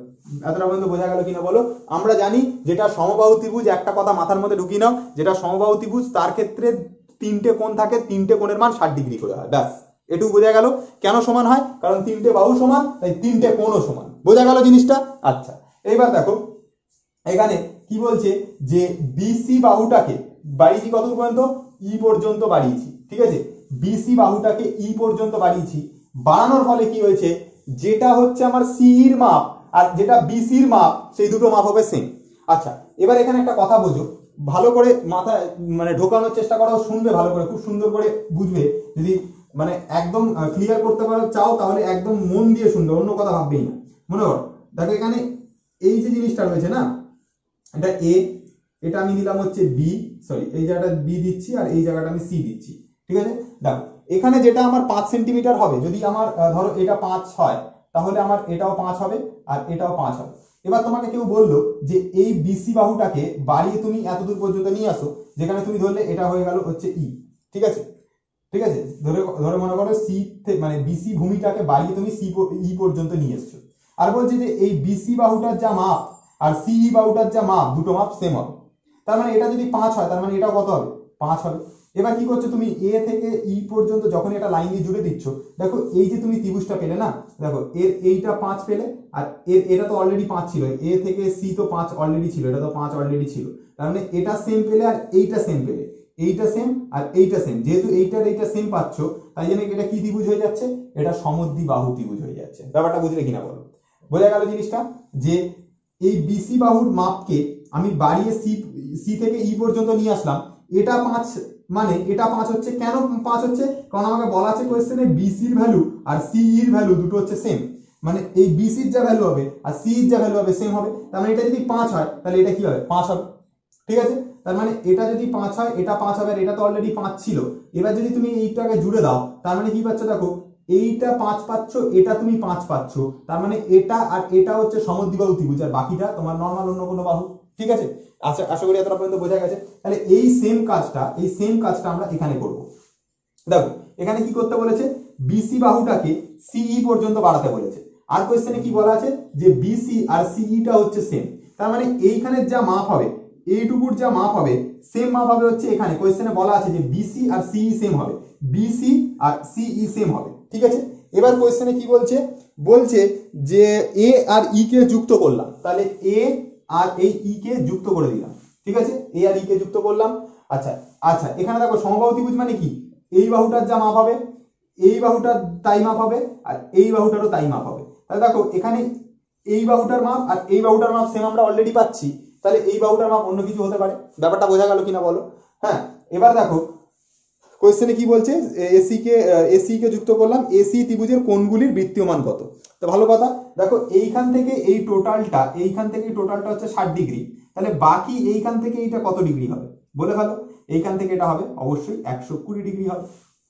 Speaker 1: এতটা পর্যন্ত বোঝা গেল কিনা বলো। আমরা জানি যেটা সমবাহু ত্রিভুজ, একটা কথা মাথার মধ্যে ঢুকিয়ে নাও, যেটা সমবাহু ত্রিভুজ তার ক্ষেত্রে 3টে কোণ থাকে, 3টে কোণের মান 60 ডিগ্রি করে হয়, ব্যাস এটুকু বোঝা গেল। কেন সমান হয়, কারণ 3টে বাহু সমান, তাই 3টে কোণও সমান, বোঝা গেল জিনিসটা। আচ্ছা, এইবার দেখো এখানে কি বলছে যে বিসি বাহুটাকে বাড়িয়েছি কত পর্যন্ত, ই পর্যন্ত বাড়িয়েছি, ঠিক আছে। বিসি বাহুটাকে ই পর্যন্ত বাড়িয়েছি, বাড়ানোর ফলে কি হয়েছে, যেটা হচ্ছে আমার সিইর মাপ আর যেটা বিসির মাপ সেই দুটো মাপ হবে সেম। আচ্ছা, এবার এখানে একটা কথা বোঝো, ভালো করে মাথায় মানে ঢোকানোর চেষ্টা করো, শুনবে ভালো করে, খুব সুন্দর করে বুঝবে। যদি মানে একদম ক্লিয়ার করতে পারো চাও তাহলে একদম মন দিয়ে শুনবে, অন্য কথা ভাববেই না। মনে করো দেখো এখানে এই যে জিনিসটা রয়েছে না, এটা এ, এটা আমি দিলাম হচ্ছে বি, সরি এই জায়গাটা বি দিচ্ছি আর এই জায়গাটা আমি সি দিচ্ছি, ঠিক আছে। দেখো এখানে যেটা আমার 5 সেন্টিমিটার হবে, যদি আমার ধরো এটা 5 হয় তাহলে আমার এটাও 5 হবে আর এটাও 5 হবে। এবার তোমাকে কেউ বললো যে এই বিসি বাহুটাকে বাড়িয়ে তুমি এতদূর পর্যন্ত নিয়ে আসো, যেখানে তুমি ধরলে এটা হয়ে গেল হচ্ছে ই, ঠিক আছে, ঠিক আছে। ধরে মনে করো সি মানে বিসি ভূমিটাকে বাড়িয়ে তুমি সি ই পর্যন্ত নিয়ে এসছো, আর বলছে যে এই বিসি বাহুটার যা মাপ আর সিই বাহুটার যা মাপ দুটো মাপ সেম হবে। তার মানে এটা যদি 5 হয় তার মানে এটা কত হবে, 5 হবে। এবার কি করছো তুমি, এ থেকে ই পর্যন্ত যখন এটা লাইন দিয়ে জুড়ে দিচ্ছ, দেখো এই যে তুমি ত্রিভুজটা পেলে না, দেখো এর এইটা 5 পেলে আর এটা তো অলরেডি 5 ছিল, এ থেকে সি তো 5 অলরেডি ছিল, এটা তো 5 অলরেডি ছিল, তার মানে এটা সেম পেলে আর এইটা সেম পেলে, এইটা সেম আর এইটা সেম, যেহেতু এইটার এইটা সেম পাচ্ছ তাই জন্য এটা কি ত্রিভুজ হয়ে যাচ্ছে, এটা সমদ্বিবাহু ত্রিভুজ হয়ে যাচ্ছে। ব্যাপারটা বুঝলে কিনা বলো, বোঝা গেল জিনিসটা। যে এই বিসি বাহুর মাপকে আমি বাড়িয়ে সি থেকে ই পর্যন্ত নিয়ে আসলাম, এটা 5 মানে এটা 5 হচ্ছে, কেন 5 হচ্ছে, কারণ আমাকে বলা আছে কোয়েশ্চেনে বিসির ভ্যালু আর সিইর ভ্যালু দুটো হচ্ছে সেম, মানে এই বিসির যা ভ্যালু হবে আর সিইর যা ভ্যালু হবে সেম হবে, তার মানে এটা যদি 5 হয় তাহলে এটা কি হবে, 5 হবে, ঠিক আছে। তার মানে এটা যদি 5 হয় এটা 5 হবে আর এটা তো অলরেডি 5 ছিল। এবার যদি তুমি এইটাকে জুড়ে দাও তার মানে কি পাচ্ছ, দেখো এইটা 5 পাচ্ছ, এটা তুমি 5 পাচ্ছ, তার মানে এটা আর এটা হচ্ছে সমদ্বিবাহু ত্রিভুজ আর বাকিটা তোমার নরমাল অন্য কোনো বাহু, ঠিক আছে। আশা করি এতটা পর্যন্ত বোঝা গেছে। তাহলে এই সেম কাজটা আমরা এখানে করব। দেখো এখানে কি করতে বলেছে, বিসি বাহুটাকে সিই পর্যন্ত বাড়াতে বলেছে, আর কোশ্চেনে কি বলা আছে যে বিসি আর সিইটা হচ্ছে সেম, তার মানে এইখানের যা মাপ হবে, এইটুকুর যা মাপ হবে সেম মাপ হবে হচ্ছে এখানে কোশ্চেনে বলা আছে যে বিসি আর সিই সেম হবে, বিসি আর সিই সেম হবে, ঠিক আছে। এবার কোয়েশ্চেনে কি বলছে, বলছে যে এ আর ই কে যুক্ত করলাম, তাহলে এ আর এই ই কে যুক্ত করে দিলাম, ঠিক আছে, এ আর ই কে যুক্ত করলাম। আচ্ছা আচ্ছা, এখানে দেখো সমবাহু ত্রিভুজ মানে কি, এই বাহুটার যা মাপ হবে এই বাহুটার তাই মাপ হবে, আর এই বাহুটারও তাই মাপ হবে। তাহলে দেখো এখানে এই বাহুটার মাপ আর এই বাহুটার মাপ সেম আমরা অলরেডি পাচ্ছি, তাহলে এই বাহুটার মাপ অন্য কিছু হতে পারে। ব্যাপারটা বোঝা গেল কিনা বলো? হ্যাঁ, এবার দেখো কোয়েশ্চেনে কি বলছে, এসি কে যুক্ত করলাম, এসি ত্রিভুজের কোণগুলির বৃত্তীয় মান কত। তো ভালো কথা, দেখো এইখান থেকে এই টোটালটা হচ্ছে 60 ডিগ্রি, তাহলে বাকি এইখান থেকে এইটা কত ডিগ্রি হবে বলে ফেলো। এইখান থেকে এটা হবে অবশ্যই 120 ডিগ্রি হবে,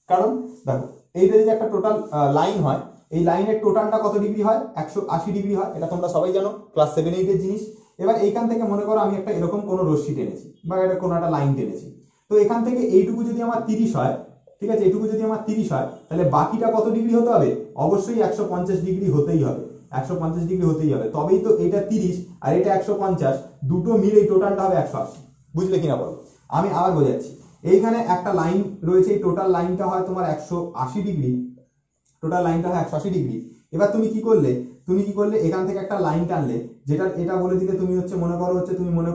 Speaker 1: কারণ দেখো এইটা যদি একটা টোটাল লাইন হয়, এই লাইনের টোটালটা কত ডিগ্রি হয়, 180 ডিগ্রি হয়, এটা তোমরা সবাই জানো, ক্লাস 7-8 এর জিনিস। এবার এইখান থেকে মনে করো আমি একটা এরকম কোনো রশ্মি টেনেছি বা এটা কোনো একটা লাইন টেনেছি, তো এখান থেকে এইটুকু যদি আমার 30 হয়, ঠিক আছে, এইটুকু যদি আমার 30 হয়, তাহলে বাকিটা কত ডিগ্রি হতে হবে, অবশ্যই 150 ডিগ্রি হতেই হবে, 150 ডিগ্রি হতেই হবে, তবেই তো এটা 30 আর এটা 150, দুটো মিলে টোটালটা হবে 180। বুঝলে কিনা বলো? আমি আবার বোঝাচ্ছি, এইখানে একটা লাইন রয়েছে, এই টোটাল লাইনটা হয় তোমার 180 ডিগ্রি, টোটাল লাইনটা হয় 180 ডিগ্রি। এবার তুমি কি করলে এখান থেকে একটা লাইন টানলে, যেটা এটা বলে দিলে তুমি হচ্ছে মনে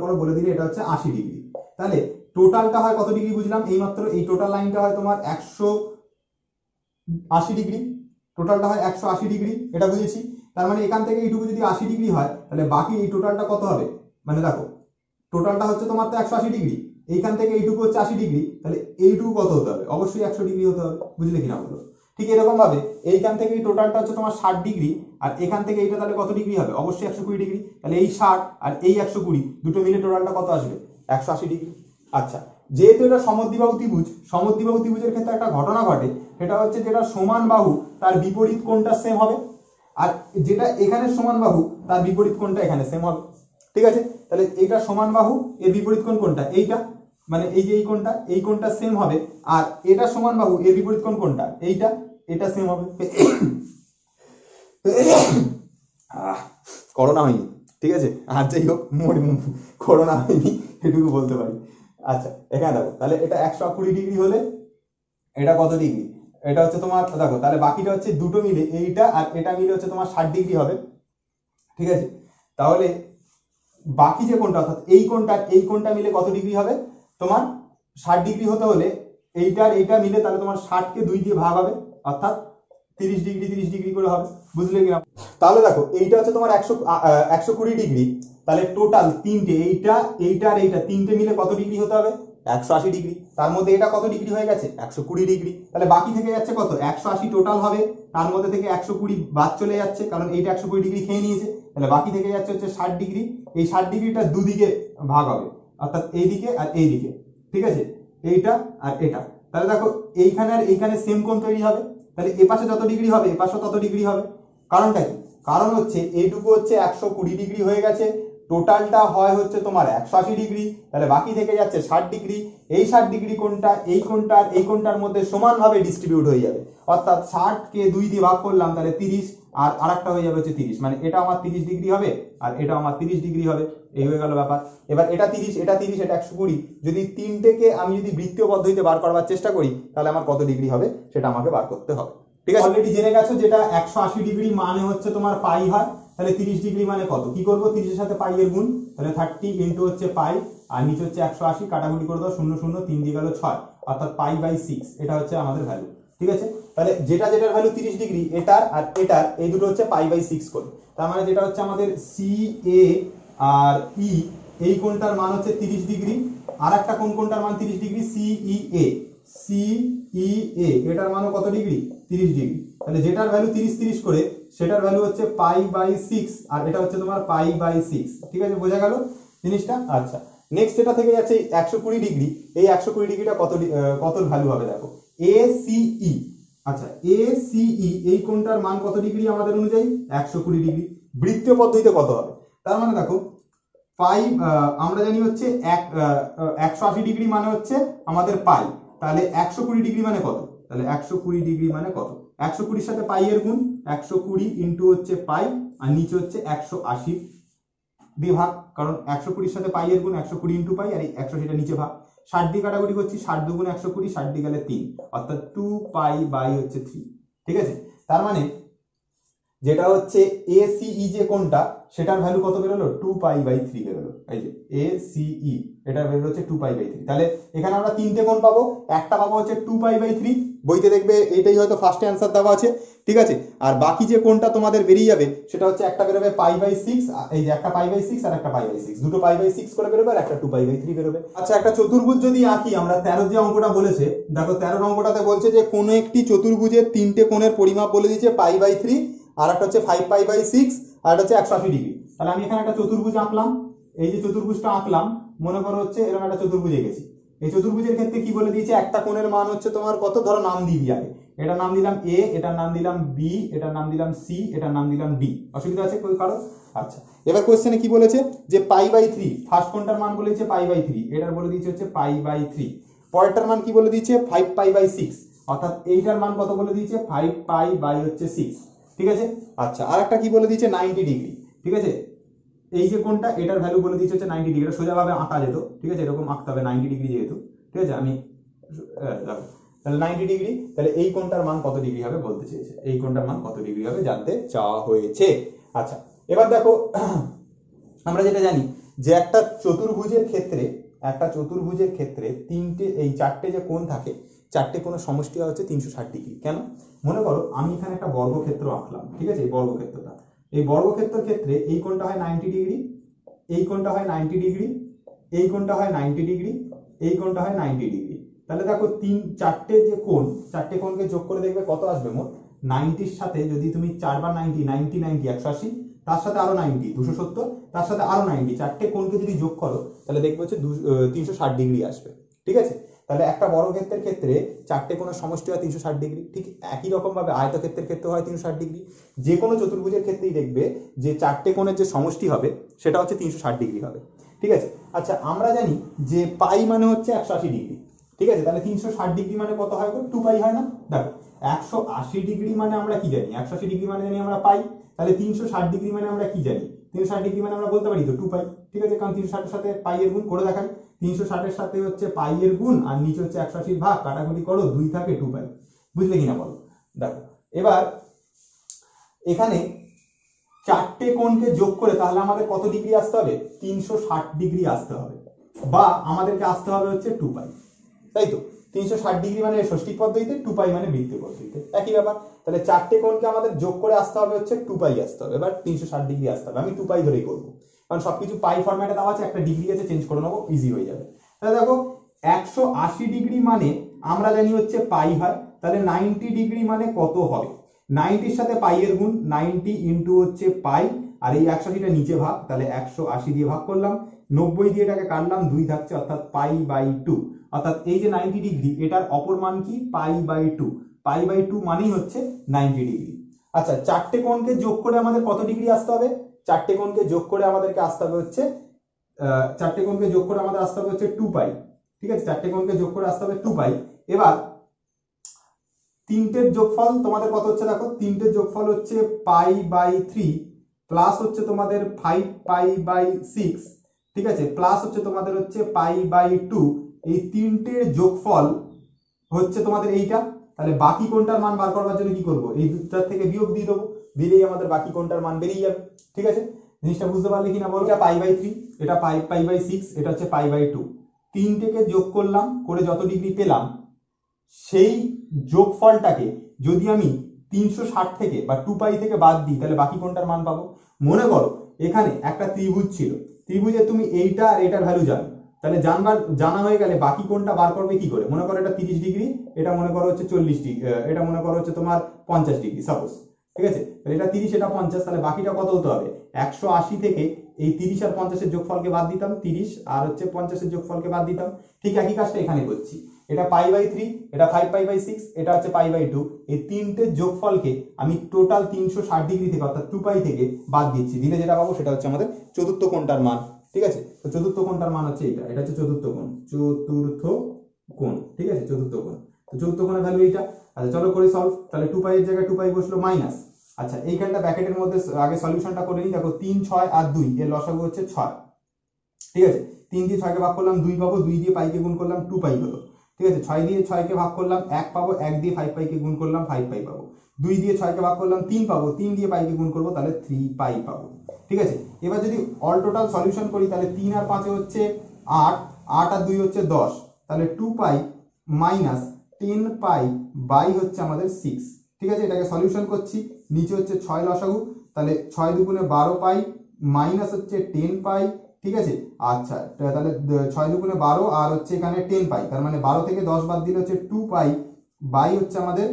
Speaker 1: করো বলে দিলে এটা হচ্ছে 80 ডিগ্রি, তাহলে টোটালটা হয় কত ডিগ্রি বুঝলাম, এইমাত্র এই টোটাল লাইনটা হয় তোমার 180 ডিগ্রি, টোটালটা হয় 180 ডিগ্রি, এটা বুঝেছি। তার মানে এখান থেকে এইটুকু যদি 80 ডিগ্রি হয়, তাহলে বাকি এই টোটালটা কত হবে, মানে দেখো টোটালটা হচ্ছে তোমার তো 180 ডিগ্রি, এইখান থেকে এইটুকু হচ্ছে 80 ডিগ্রি, তাহলে এইটুকু কত হতে হবে, অবশ্যই 100 ডিগ্রি হতে হবে। বুঝলে কিনা বলো? ঠিক এরকম ভাবে এইখান থেকে এই টোটালটা হচ্ছে তোমার 60 ডিগ্রি, আর এখান থেকে এইটা তাহলে কত ডিগ্রি হবে, অবশ্যই 120 ডিগ্রি, তাহলে এই 60 আর এই 120 দুটো মিলে টোটালটা কত আসবে, 180 ডিগ্রি। আচ্ছা, যেহেতু এটা সমদ্বিবাহু ত্রিভুজের ক্ষেত্রে একটা ঘটনা ঘটে, সেটা হচ্ছে যেটা সমান বাহু তার বিপরীত কোণটা সেম হবে, আর যেটা এখানে সমান বাহু তার বিপরীত কোণটা এখানে সেম হবে, ঠিক আছে। তাহলে এইটা সমান বাহু, এর বিপরীত কোণ কোনটা, এইটা, মানে এই যে এই কোণটা সেম হবে, আর এটা সমান বাহু, এর বিপরীত কোণ কোনটা, এইটা, এটা সেম হবে। করোনা হয়নি, ঠিক আছে, আর যাই হোক করোনা হয়নি এটুকু বলতে পারি। আচ্ছা, এখানে দেখো তাহলে এটা 120 ডিগ্রি হলে এটা কত ডিগ্রি, এটা হচ্ছে তোমার দেখো, তাহলে বাকিটা হচ্ছে দুটো মিলে এইটা আর এটা মিলে হচ্ছে তোমার 60 ডিগ্রি হবে, ঠিক আছে। তাহলে বাকি যে কোণটা অর্থাৎ এই কোণটা মিলে কত ডিগ্রি হবে, তোমার 60 ডিগ্রি হতে হলে এইটা মিলে তাহলে তোমার 60 কে 2 দিয়ে ভাগ হবে, অর্থাৎ 30 ডিগ্রি করে হবে। বুঝলে কিনা? তাহলে দেখো এইটা হচ্ছে তোমার 120 ডিগ্রি, তাহলে টোটাল তিনটে এইটা আর এইটা তিনটে মিলে কত ডিগ্রি হতে হবে, 180 ডিগ্রি। তার মধ্যে এটা কত ডিগ্রি হয়ে গেছে, 120 ডিগ্রি, তাহলে বাকি থেকে যাচ্ছে কত, 180 টোটাল হবে, তার মধ্যে থেকে 120 বাদ চলে যাচ্ছে, কারণ এইটা 120 ডিগ্রি খেয়ে নিয়েছে, তাহলে বাকি থেকে যাচ্ছে হচ্ছে 60 ডিগ্রি। এই 60 ডিগ্রিটা দুদিকে ভাগ হবে, অর্থাৎ এইদিকে আর এইদিকে, ঠিক আছে, এইটা আর এটা। তাহলে দেখো এইখানে আর এইখানে সেম কোণ তৈরি হবে, তাহলে এপাশে যত ডিগ্রি হবে এপাশে তত ডিগ্রি হবে। কারণটা কি, কারণ হচ্ছে এইটুকু হচ্ছে 120 ডিগ্রি হয়ে গেছে, টোটালটা হয় হচ্ছে তোমার 180 ডিগ্রি, তাহলে বাকি থেকে যাচ্ছে 60 ডিগ্রি। এই 60 ডিগ্রি কোণটা এই কোণটার মধ্যে সমানভাবে ডিস্ট্রিবিউট হয়ে যাবে, অর্থাৎ 60 কে 2 দিয়ে ভাগ করলাম, তাহলে 30, আর আরেকটা হয়ে যাবে হচ্ছে 30, মানে এটা আমার 30 ডিগ্রি হবে আর এটা আমার 30 ডিগ্রি হবে, এই হয়ে গেল ব্যাপার। এবার এটা 30 এটা 120, যদি তিনটেকে আমি যদি বৃত্তীয় পদ্ধতিতে বার করবার চেষ্টা করি, তাহলে আমার কত ডিগ্রি হবে সেটা আমাকে বার করতে হবে, ঠিক আছে। অলরেডি জেনে গেছো যেটা 180 ডিগ্রি মানে হচ্ছে তোমার পাই হয়, তাহলে 30 ডিগ্রি মানে কত, কি করবো, 30 এর সাথে পাই এর গুণ, তাহলে 30 ইন্টু হচ্ছে পাই, আর নিচে হচ্ছে 180, কাটাকুটি করে দাও, 0 0 3 দিয়ে গেল 6, অর্থাৎ পাই বাই 6, এটা হচ্ছে আমাদের ভ্যালু, ঠিক আছে। তাহলে যেটার ভ্যালু 30 ডিগ্রি, এটার আর এটার এই দুটো হচ্ছে পাই বাই 6 করে, তার মানে যেটা হচ্ছে আমাদের সি এ আর ই, এই কোণটার মান হচ্ছে 30 ডিগ্রি, আর একটা কোণটার মান 30 ডিগ্রি, সিইএ এটার মানও কত ডিগ্রি, 30 ডিগ্রি। তাহলে যেটার ভ্যালু 30 করে সেটার ভ্যালু হচ্ছে পাই বাই 6, আর এটা হচ্ছে তোমার পাই বাই 6, ঠিক আছে, বোঝা গেল জিনিসটা। আচ্ছা, নেক্সট এটা থেকে যাচ্ছে 120 ডিগ্রি, এই 120 ডিগ্রিটা কত ভ্যালু হবে দেখো, এসিই। আচ্ছা, এসিই এই কোণটার মান কত ডিগ্রি আমাদের অনুযায়ী, 120 ডিগ্রি। বৃত্তীয় পদ্ধতিতে কত হবে, তার মানে দেখো পাই, আমরা জানি হচ্ছে 180 ডিগ্রি মানে হচ্ছে আমাদের পাই, তাহলে 120 ডিগ্রি মানে কত, তাহলে 120 ডিগ্রি মানে কত, 120 সাথে পাই এর গুণ, 120 ইন্টু হচ্ছে পাই, আর নিচে হচ্ছে 180 দিয়ে ভাগ, কারণ 120 সাথে পাই এর গুণ 120 ইন্টু পাই, আর এই 180টা নিচে ভাগ, 60 দিয়ে কাটাকুটি করছি, 60 দুগুণ 120, 60 দিয়ে গেলে 3, অর্থাৎ 2 পাই বাই হচ্ছে 3। ঠিক আছে, তার মানে যেটা হচ্ছে ACE যে কোণটা সেটার ভ্যালু কত বেরোলো, 2 পাই বাই 3 বেরোলো। এই যে ACE এটার ভ্যালু হচ্ছে 2 পাই বাই 3। তাহলে এখানে আমরা তিনটে কোণ পাবো, একটা পাবো হচ্ছে 2 পাই বাই 3, বইতে দেখবে এটাই হয়তো ফার্স্ট অ্যান্সার দেওয়া আছে। ঠিক আছে, আর বাকি যে কোণটা তোমাদের বেরিয়ে যাবে সেটা হচ্ছে একটা বেরোবে পাই বাই 6, এই যে একটা পাই বাই 6 আর একটা পাই বাই 6, দুটো পাই বাই 6 করে বেরোবে আর একটা 2 পাই বাই 3 বেরোবে। আচ্ছা, একটা চতুর্ভুজ যদি আঁকি আমরা, 13 যে অঙ্কটা বলেছে, দেখো 13 অঙ্কটাতে বলছে যে কোনো একটি চতুর্ভুজের তিনটে কোণের পরিমাপ বলে দিয়েছে পাই বাই 3, আর একটা হচ্ছে 5 পাই বাই 6, আর একটা হচ্ছে 180 ডিগ্রি। তাহলে আমি এখানে একটা চতুর্ভুজ আঁকলাম, এই যে চতুর্ভুজটা আঁকলাম, মনে করো হচ্ছে এরকম একটা চতুর্ভুজ এঁকেছি। এই চতুর্ভুজের ক্ষেত্রে কি বলে দিয়েছে, একটা কোণের মান হচ্ছে তোমার কত, ধরো নাম দিবি আগে, এটার নাম দিলাম A, এটার নাম দিলাম B, এটার নাম দিলাম C, এটার নাম দিলাম D। অসুবিধা আছে কারো? আচ্ছা, এবার কোশ্চেনে কি বলেছে যে পাই বাই 3, ফার্স্ট কোণটার মান বলেছে পাই বাই 3, এটার বলে দিয়েছে হচ্ছে পাই বাই 3। পরেরটার মান কি বলে দিয়েছে 5 পাই বাই 6, অর্থাৎ এইটার মান কত বলে দিয়েছে 5 পাই বাই হচ্ছে 6। ঠিক আছে, আচ্ছা, আর একটা কি বলে দিয়েছে 90 ডিগ্রি। ঠিক আছে, এই যে কোণটা এটার ভ্যালু বলে দিয়েছে হচ্ছে 90 ডিগ্রি, এটা সোজাভাবে আঁকা যেত। ঠিক আছে, এরকম আঁকতে হবে 90 ডিগ্রি যেহেতু। ঠিক আছে, আমি তাহলে 90 ডিগ্রি, তাহলে এই কোণটার মান কত ডিগ্রি হবে বলতে চেয়েছে, এই কোণটার মান কত ডিগ্রি হবে জানতে চাওয়া হয়েছে। আচ্ছা, এবার দেখো আমরা যেটা জানি যে একটা চতুর্ভুজের ক্ষেত্রে তিনটে এই চারটে যে কোণ থাকে, চারটে কোণের সমষ্টি হচ্ছে 360 ডিগ্রি। কেন? মনে করো আমি এখানে একটা বর্গক্ষেত্র আঁকলাম। ঠিক আছে, এই বর্গক্ষেত্রটা, এই বর্গক্ষেত্রের ক্ষেত্রে এই কোণটা হয় 90 ডিগ্রি, এই কোণটা হয় 90 ডিগ্রি, এই কোণটা হয় 90 ডিগ্রি, এই কোণটা হয় 90 ডিগ্রি। তাহলে দেখো চারটে যে কোণ, চারটে কোণকে যোগ করে দেখবে কত আসবে মোট। 90 এর সাথে যদি তুমি 4 বার 90, 90 90 180, তার সাথে আরো 90 270, তার সাথে আরো 90, চারটে কোণকে যদি যোগ করো তাহলে দেখবে হচ্ছে 360 ডিগ্রি আসবে। ঠিক আছে, তাহলে একটা বর্গক্ষেত্রের ক্ষেত্রে চারটে কোণের সমষ্টি হয় 360 ডিগ্রি। ঠিক একই রকম ভাবে আয়তক্ষেত্রের ক্ষেত্রে হয় 360 ডিগ্রি। যে কোনো চতুর্ভুজের ক্ষেত্রেই দেখবে যে চারটে কোণের যে সমষ্টি হবে সেটা হচ্ছে 360 ডিগ্রি হবে। ঠিক আছে, আচ্ছা, আমরা জানি যে পাই মানে হচ্ছে 180 ডিগ্রি। ঠিক আছে, তাহলে 360 ডিগ্রি মানে কত হয়, 2 পাই হয় না? দেখো 180 ডিগ্রি মানে আমরা কি জানি, 180 ডিগ্রি মানে জানি আমরা পাই, তাহলে 360 ডিগ্রি মানে আমরা কি জানি, 360 ডিগ্রি মানে আমরা বলতে পারি তো 2 পাই। ঠিক আছে, কারণ 360 এর সাথে পাই এর গুণ করে দেখাই, 360 এর সাথে হচ্ছে পাই এর গুণ আর নিচে হচ্ছে 180 ভাগ, কাটাকুটি করো 2 থাকে 2 পাই। বুঝলে কিনা বলো? দেখো এবার এখানে চারটে কোণকে যোগ করে তাহলে আমাদের কত ডিগ্রি আসতে হবে, 360 ডিগ্রি আসতে হবে, বা আমাদেরকে আসতে হবে হচ্ছে 2 পাই। তাই তো, 360 ডিগ্রি মানে ষষ্ঠিক পদ্ধতিতে, 2 পাই মানে বৃত্তীয় পদ্ধতিতে, একই ব্যাপার। তাহলে চারটে কোণকে আমাদের যোগ করে আসতে হবে হচ্ছে 2 পাই আসতে হবে, এবার 360 ডিগ্রি আসতে হবে। আমি 2 পাই ধরেই করবো, কারণ সবকিছু পাই ফরম্যাটে দেওয়া আছে, একটা ডিগ্রি আছে, চেঞ্জ করে নেবো, ইজি হয়ে যাবে। তাহলে দেখো 180 ডিগ্রি মানে আমরা জানি হচ্ছে পাই হয়, তাহলে 90 ডিগ্রি মানে কত হবে, 90 এর সাথে পাই এর গুণ, 90 ইন্টু হচ্ছে পাই, আর এই 180টা নিচে ভাগ, তাহলে 180 দিয়ে ভাগ করলাম, 90 দিয়ে এটাকে কাটলাম, 2 থাকছে, অর্থাৎ পাই বাই 2। অর্থাৎ এই যে 90 ডিগ্রি এটার অপর মান কি, পাই বাই 2। পাই বাই 2 মানেই হচ্ছে 90 ডিগ্রি। আচ্ছা, চারটে কোণকে যোগ করে আমাদের কত ডিগ্রি আসতে হবে, চারটে কোণকে যোগ করে আমাদেরকে আসতে হবে হচ্ছে 2 পাই। ঠিক আছে, চারটে কোণকে যোগ করে আসতে হবে 2 পাই। এবার তিনটের যোগফল তোমাদের কত হচ্ছে, দেখো তিনটের যোগফল হচ্ছে পাই বাই 3 প্লাস হচ্ছে তোমাদের 5 পাই বাই 6। ঠিক আছে, প্লাস হচ্ছে তোমাদের হচ্ছে পাই বাই 2, এই তিনটের যোগফল হচ্ছে তোমাদের এইটা। তাহলে বাকি কোণটার মান বার করবার জন্য কি করব, এই দুটার থেকে বিয়োগ দিয়ে দেবো, দিলেই আমাদের বাকি কোণটার মান বেরিয়ে যাবে। ঠিক আছে, জিনিসটা বুঝতে পারলে কিনা বলো? এটা পাই বাই 3, এটা পাই বাই 6, এটা হচ্ছে পাই বাই 2, তিনটেকে যোগ করলাম, করে যত ডিগ্রি পেলাম সেই যোগফলটাকে যদি আমি 360 থেকে বা 2 পাই থেকে বাদ দিই তাহলে বাকি কোণটার মান পাবো। মনে করো এখানে একটা ত্রিভুজ ছিল, ত্রিভুজে তুমি এইটা আর এটার ভ্যালু জানো, তাহলে জানা হয়ে গেলে বাকি কোণটা বার করবে কি করে, মনে করো এটা 30 ডিগ্রি, এটা মনে করো হচ্ছে 40 ডিগ্রি, এটা মনে করো হচ্ছে তোমার 50 ডিগ্রি সাপোজ। ঠিক আছে, এটা 30 এটা 50, তাহলে বাকিটা কত হতে হবে, 180 থেকে এই 30 আর 50 এর যোগফলকে বাদ দিতাম, 30 আর হচ্ছে 50 এর যোগফলকে বাদ দিতাম। ঠিক একই কাজটা এখানে করছি, এটা পাই বাই 3, এটা 5 পাই বাই 6, এটা হচ্ছে পাই বাই 2, এই তিনটের যোগফলকে আমি টোটাল 360 ডিগ্রি থেকে অর্থাৎ 2 পাই থেকে বাদ দিচ্ছি, দিলে যেটা পাবো সেটা হচ্ছে আমাদের চতুর্থ কোণটার মান। ঠিক আছে, তো চতুর্থ কোণটার মান হচ্ছে এটা হচ্ছে চতুর্থ কোণ, ঠিক আছে, চতুর্থ কোণ। তো চতুর্থ কোণের ভ্যালু এইটা। আচ্ছা চলো করি সলভ, তাহলে 2 পাই এর জায়গায় 2 পাই বসলো মাইনাস। আচ্ছা, এইখানটা ব্র্যাকেটের মধ্যে আগে সলিউশনটা করে নিই, দেখো 3 6 আর 2 এর লসাগু হচ্ছে 6। ঠিক আছে, 3 দিয়ে 6 কে ভাগ করলাম 2 পাবো, 2 দিয়ে পাইকে গুণ করলাম 2 পাই হলো, ঠিক আছে। 6 দিয়ে 6 কে ভাগ করলাম 1 পাবো, 1 দিয়ে 5 পাইকে গুণ করলাম 5 পাই পাবো, 2 দিয়ে 6 কে ভাগ করলাম 3 পাবো, 3 দিয়ে পাইকে গুণ করবো তাহলে 3 পাই পাবো, ঠিক আছে। এবার যদি অল টোটাল সলিউশন করি তাহলে 3 আর 5 হচ্ছে 8, 8 আর 2 হচ্ছে 10, তাহলে 2 পাই মাইনাস 10 পাই বাই হচ্ছে আমাদের 6, ঠিক আছে। এটাকে সলিউশন করছি, নিচে হচ্ছে 6 লসাগু, তাহলে 6 দুগুণে 12 পাই মাইনাস হচ্ছে 10 পাই, ঠিক আছে। আচ্ছা তাহলে 6 দুগুণে 12 আর হচ্ছে এখানে 10 পাই, তার মানে 12 থেকে 10 বাদ দিলে হচ্ছে 2 পাই বাই হচ্ছে আমাদের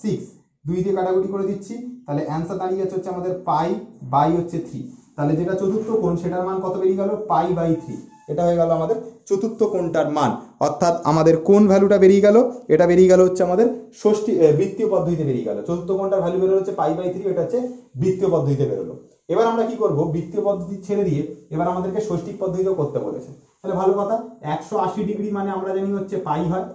Speaker 1: 6, 2 দিয়ে কাটাকুটি করে দিচ্ছি, তাহলে অ্যান্সার দাঁড়িয়ে যাচ্ছে হচ্ছে আমাদের পাই বাই হচ্ছে 3। তাহলে যেটা চতুর্থ কোণ সেটার মান কত বেরিয়ে গেল, পাই বাই 3। এটা হয়ে গেল আমাদের চতুর্থ কোণটার মান, অর্থাৎ আমাদের কোন ভ্যালুটা বেরিয়ে গেল, এটা বেরিয়ে গেল হচ্ছে আমাদের ষষ্ঠী বৃত্তীয় পদ্ধতিতে বেরিয়ে গেল। চতুর্থ কোণটার ভ্যালু বেরোলো হচ্ছে পাই বাই 3, এটা হচ্ছে বৃত্তীয় পদ্ধতিতে বেরোলো। এবার আমরা কি করব, বৃত্তীয় পদ্ধতি ছেড়ে দিয়ে এবার আমাদেরকে ষষ্ঠিক পদ্ধতিতেও করতে বলেছে। তাহলে ভালো কথা, 180 ডিগ্রি মানে আমরা জানি হচ্ছে পাই হয়,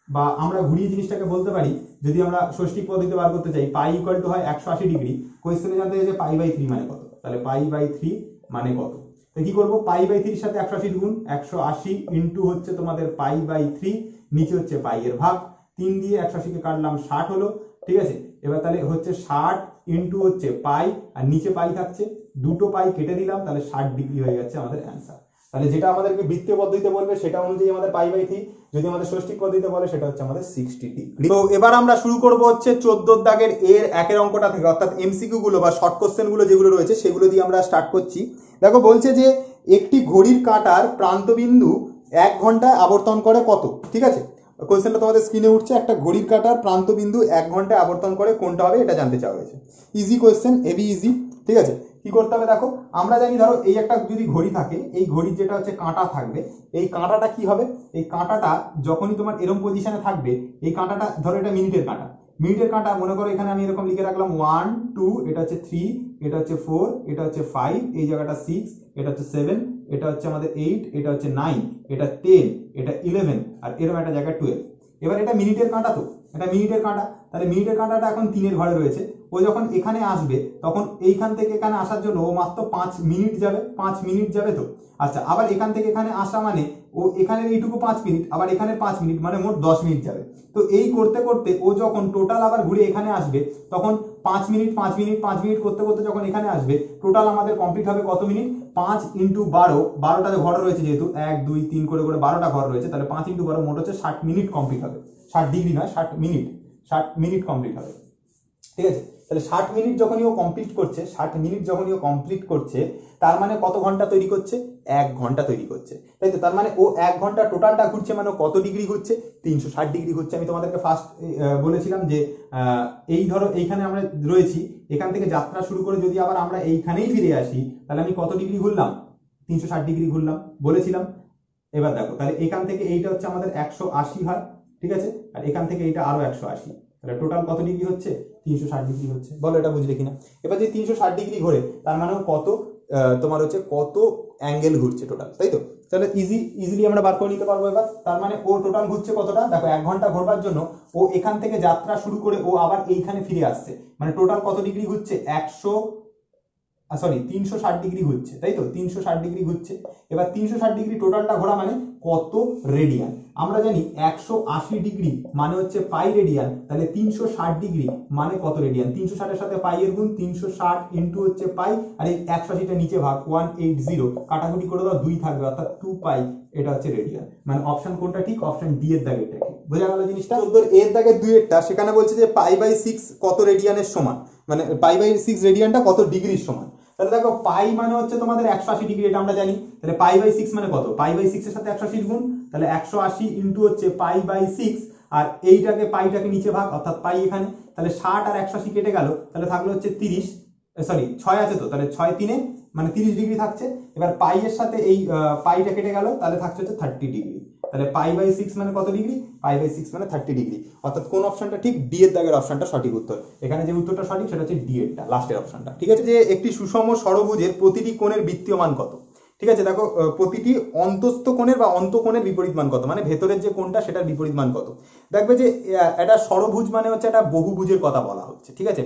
Speaker 1: বা আমরা ঘুরিয়ে জিনিসটাকে বলতে পারি, যদি আমরা ষষ্ঠিক পদ্ধতিতে বার করতে চাই, পাই ইকুয়াল টু হয় 180 ডিগ্রি। কোয়েশ্চেনে জানতে চাইছে পাই বাই 3 মানে কত, তাহলে পাই বাই 3 মানে কত। তো কি করব, পাই বাই 3 এর সাথে 180 গুণ, 180 ইন্টু হচ্ছে তোমাদের পাই বাই 3, নিচে হচ্ছে পাই এর ভাগ, 3 দিয়ে 180 কে কাটলাম 60 হলো, ঠিক আছে। এবার তাহলে হচ্ছে 60 ইন্টু হচ্ছে পাই, আর নিচে পাই থাকছে, দুটো পাই কেটে দিলাম, তাহলে 60 ডিগ্রি হয়ে যাচ্ছে আমাদের অ্যান্সার। তাহলে যেটা আমাদেরকে বৃত্তীয় পদ্ধতিতে বলবে সেটা অনুযায়ী আমাদের পাই বাই 3, যদি আমাদের ষষ্ঠিক পদ্ধতিতে বলে সেটা হচ্ছে আমাদের 60 ডিগ্রি। তো এবার আমরা শুরু করব হচ্ছে 14 দাগের এর একের অঙ্কটা থেকে, অর্থাৎ এমসিকিউ গুলো বা শর্ট কোশ্চেন গুলো যেগুলো রয়েছে সেগুলো দিয়ে আমরা স্টার্ট করছি। দেখো বলছে যে একটি ঘড়ির কাঁটার প্রান্তবিন্দু 1 ঘন্টায় আবর্তন করে কত, ঠিক আছে। কোশ্চেনটা তোমাদের স্ক্রিনে উঠছে, একটা ঘড়ির কাঁটার প্রান্তবিন্দু 1 ঘন্টায় আবর্তন করে কোনটা হবে এটা জানতে চাওয়া হয়েছে। ইজি কোশ্চেন, হেভি ইজি, ঠিক আছে। কি করতে হবে দেখো, আমরা জানি ধরো এই একটা যদি ঘড়ি থাকে, এই ঘড়ির যেটা হচ্ছে কাঁটা থাকবে, এই কাঁটাটা কি হবে, এই কাঁটাটা যখনই তোমার এরকম পজিশনে থাকবে, এই কাঁটাটা ধরো এটা মিনিটের কাঁটা, মিনিটের কাঁটা মনে করো এখানে আমি এরকম লিখে রাখলাম 1 2, এটা হচ্ছে 3, এটা হচ্ছে 4, এটা হচ্ছে 5, এই জায়গাটা 6, এটা হচ্ছে 7, এটা হচ্ছে আমাদের 8, এটা হচ্ছে 9, এটা 10, এটা 11, আর এরকম একটা জায়গা 12। এবার এটা মিনিটের কাঁটা, তো এটা মিনিটের কাঁটা, তাহলে মিনিটের কাঁটাটা এখন 3-এর ঘরে রয়েছে। ও যখন এখানে আসবে তখন এইখান থেকে এখানে আসার জন্য ও মাত্র 5 মিনিট যাবে, 5 মিনিট যাবে তো। আচ্ছা, আবার এখান থেকে এখানে আসা মানে ও এখানে এইটুকু 5 মিনিট, আবার এখানে 5 মিনিট, মানে মোট 10 মিনিট যাবে। তো এই করতে করতে ও যখন টোটাল আবার ঘুরে এখানে আসবে তখন 5 মিনিট 5 মিনিট 5 মিনিট করতে করতে যখন এখানে আসবে, টোটাল আমাদের কমপ্লিট হবে কত মিনিট, 5 ইন্টু 12, 12টা ঘর রয়েছে যেহেতু 1 2 3 করে 12টা ঘর রয়েছে, তাহলে 5 ইন্টু 12 মোট হচ্ছে 60 মিনিট কমপ্লিট হবে। 60 ডিগ্রি নয়, 60 মিনিট, 60 মিনিট কমপ্লিট হবে, ঠিক আছে। তাহলে 60 মিনিট যখনই ও কমপ্লিট করছে, 60 মিনিট যখনই ও কমপ্লিট করছে, তার মানে কত ঘন্টা তৈরি করছে, 1 ঘন্টা তৈরি করছে, তাই তো। তার মানে ও 1 ঘন্টা টোটালটা ঘুরছে, মানে কত ডিগ্রি ঘুরছে, 360 ডিগ্রি ঘুরছে। আমি তোমাদেরকে ফার্স্ট বলেছিলাম যে এই ধরো এইখানে আমরা রয়েছি, এখান থেকে যাত্রা শুরু করে যদি আবার আমরা এইখানেই ফিরে আসি, তাহলে আমি কত ডিগ্রি ঘুরলাম, 360 ডিগ্রি ঘুরলাম বলেছিলাম। এবার দেখো, তাহলে এখান থেকে এইটা হচ্ছে আমাদের 180 হয়, ঠিক আছে, আর এখান থেকে এইটা আরো 180, তাহলে টোটাল কত ডিগ্রি হচ্ছে, 360 ডিগ্রি হচ্ছে। বলো এটা বুঝলে কিনা। এবার যে 360 ডিগ্রি ঘোরে তার মানে কত তোমার হচ্ছে কত অ্যাঙ্গেল ঘুরছে টোটাল, তাই তো। তাহলে ইজিলি আমরা বার করে নিতে পারবো। এবার তার মানে ও টোটাল ঘুরছে কতটা, দেখো 1 ঘন্টা ঘোরবার জন্য ও এখান থেকে যাত্রা শুরু করে ও আবার এইখানে ফিরে আসছে, মানে টোটাল কত ডিগ্রি ঘুরছে, 360 ডিগ্রি ঘুরছে, তাই তো, 360 ডিগ্রি ঘুরছে। এবার 360 ডিগ্রি টোটালটা ঘোরা মানে কত রেডিয়ান, আমরা জানি 180 ডিগ্রি মানে হচ্ছে পাই রেডিয়ান, তাহলে 360 ডিগ্রি মানে কত রেডিয়ান, 360 এর সাথে পাই এর গুণ, 360 ইন্টু হচ্ছে পাই, আর এই 180টা নিচে ভাগ 180, কাটাকুটি করে দাও 2 থাকবে, অর্থাৎ 2 পাই, এটা হচ্ছে রেডিয়ান। মানে অপশন কোনটা ঠিক, অপশন ডি এর দাগেরটা ঠিক। বোঝা গেল জিনিসটা। 14 এর দাগের 2 এরটা সেখানে বলছে যে পাই বাই 6 কত রেডিয়ানের সমান, মানে পাই বাই 6 রেডিয়ানটা কত ডিগ্রির সমান। তাহলে দেখো পাই মানে হচ্ছে তোমাদের 180 ডিগ্রি, এটা আমরা জানি। তাহলে পাই বাই 6 মানে কত, পাই বাই 6 এর সাথে 180 গুণ, তাহলে 180 ইন্টু হচ্ছে পাই বাই 6, আর এইটাকে পাইটাকে নিচে ভাগ, অর্থাৎ পাই এখানে, তাহলে 60 আর 180 কেটে গেল, তাহলে থাকলো হচ্ছে 30, 6 আছে তো, তাহলে 6 3 মানে 30 ডিগ্রি থাকছে। এবার পাই এর সাথে এই পাইটা কেটে গেল, তাহলে থাকছে হচ্ছে 30 ডিগ্রি। তাহলে পাই বাই 6 মানে কত ডিগ্রি, পাই বাই 6 মানে 30 ডিগ্রি। অর্থাৎ কোন অপশনটা ঠিক, ডি এর দাগের অপশনটা সঠিক উত্তর। এখানে যে উত্তরটা সঠিক সেটা হচ্ছে ডি এরটা, লাস্টের অপশনটা, ঠিক আছে। যে একটি সুষম ষড়ভুজের প্রতিটি কোণের বৃত্তীয় মান কত, ঠিক আছে। দেখো প্রতিটি অন্তস্থ কোণের বা অন্তঃকোণের বিপরীত মান কত, মানে ভেতরের যে কোণটা সেটার বিপরীত মান কত। দেখবে যে একটা ষড়ভুজ মানে হচ্ছে একটা বহুভুজের কথা বলা হচ্ছে, ঠিক আছে।